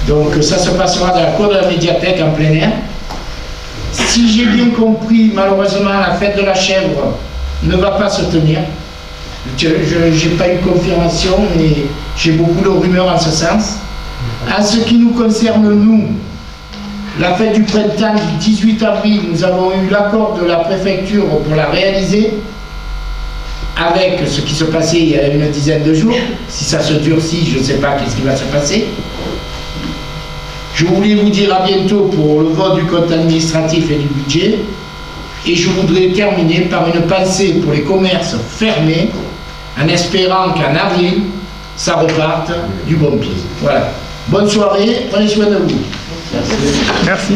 Donc ça se passera dans la cour de la médiathèque en plein air. Si j'ai bien compris, malheureusement, la fête de la chèvre ne va pas se tenir. Je n'ai pas eu confirmation, mais j'ai beaucoup de rumeurs en ce sens. En ce qui nous concerne, nous, la fête du printemps du 18 avril, nous avons eu l'accord de la préfecture pour la réaliser, avec ce qui se passait il y a une dizaine de jours. Si ça se durcit, je ne sais pas qu'est-ce qui va se passer. Je voulais vous dire à bientôt pour le vote du compte administratif et du budget. Et je voudrais terminer par une pensée pour les commerces fermés, en espérant qu'en avril, ça reparte du bon pied. Voilà. Bonne soirée, prenez soin de vous. Merci.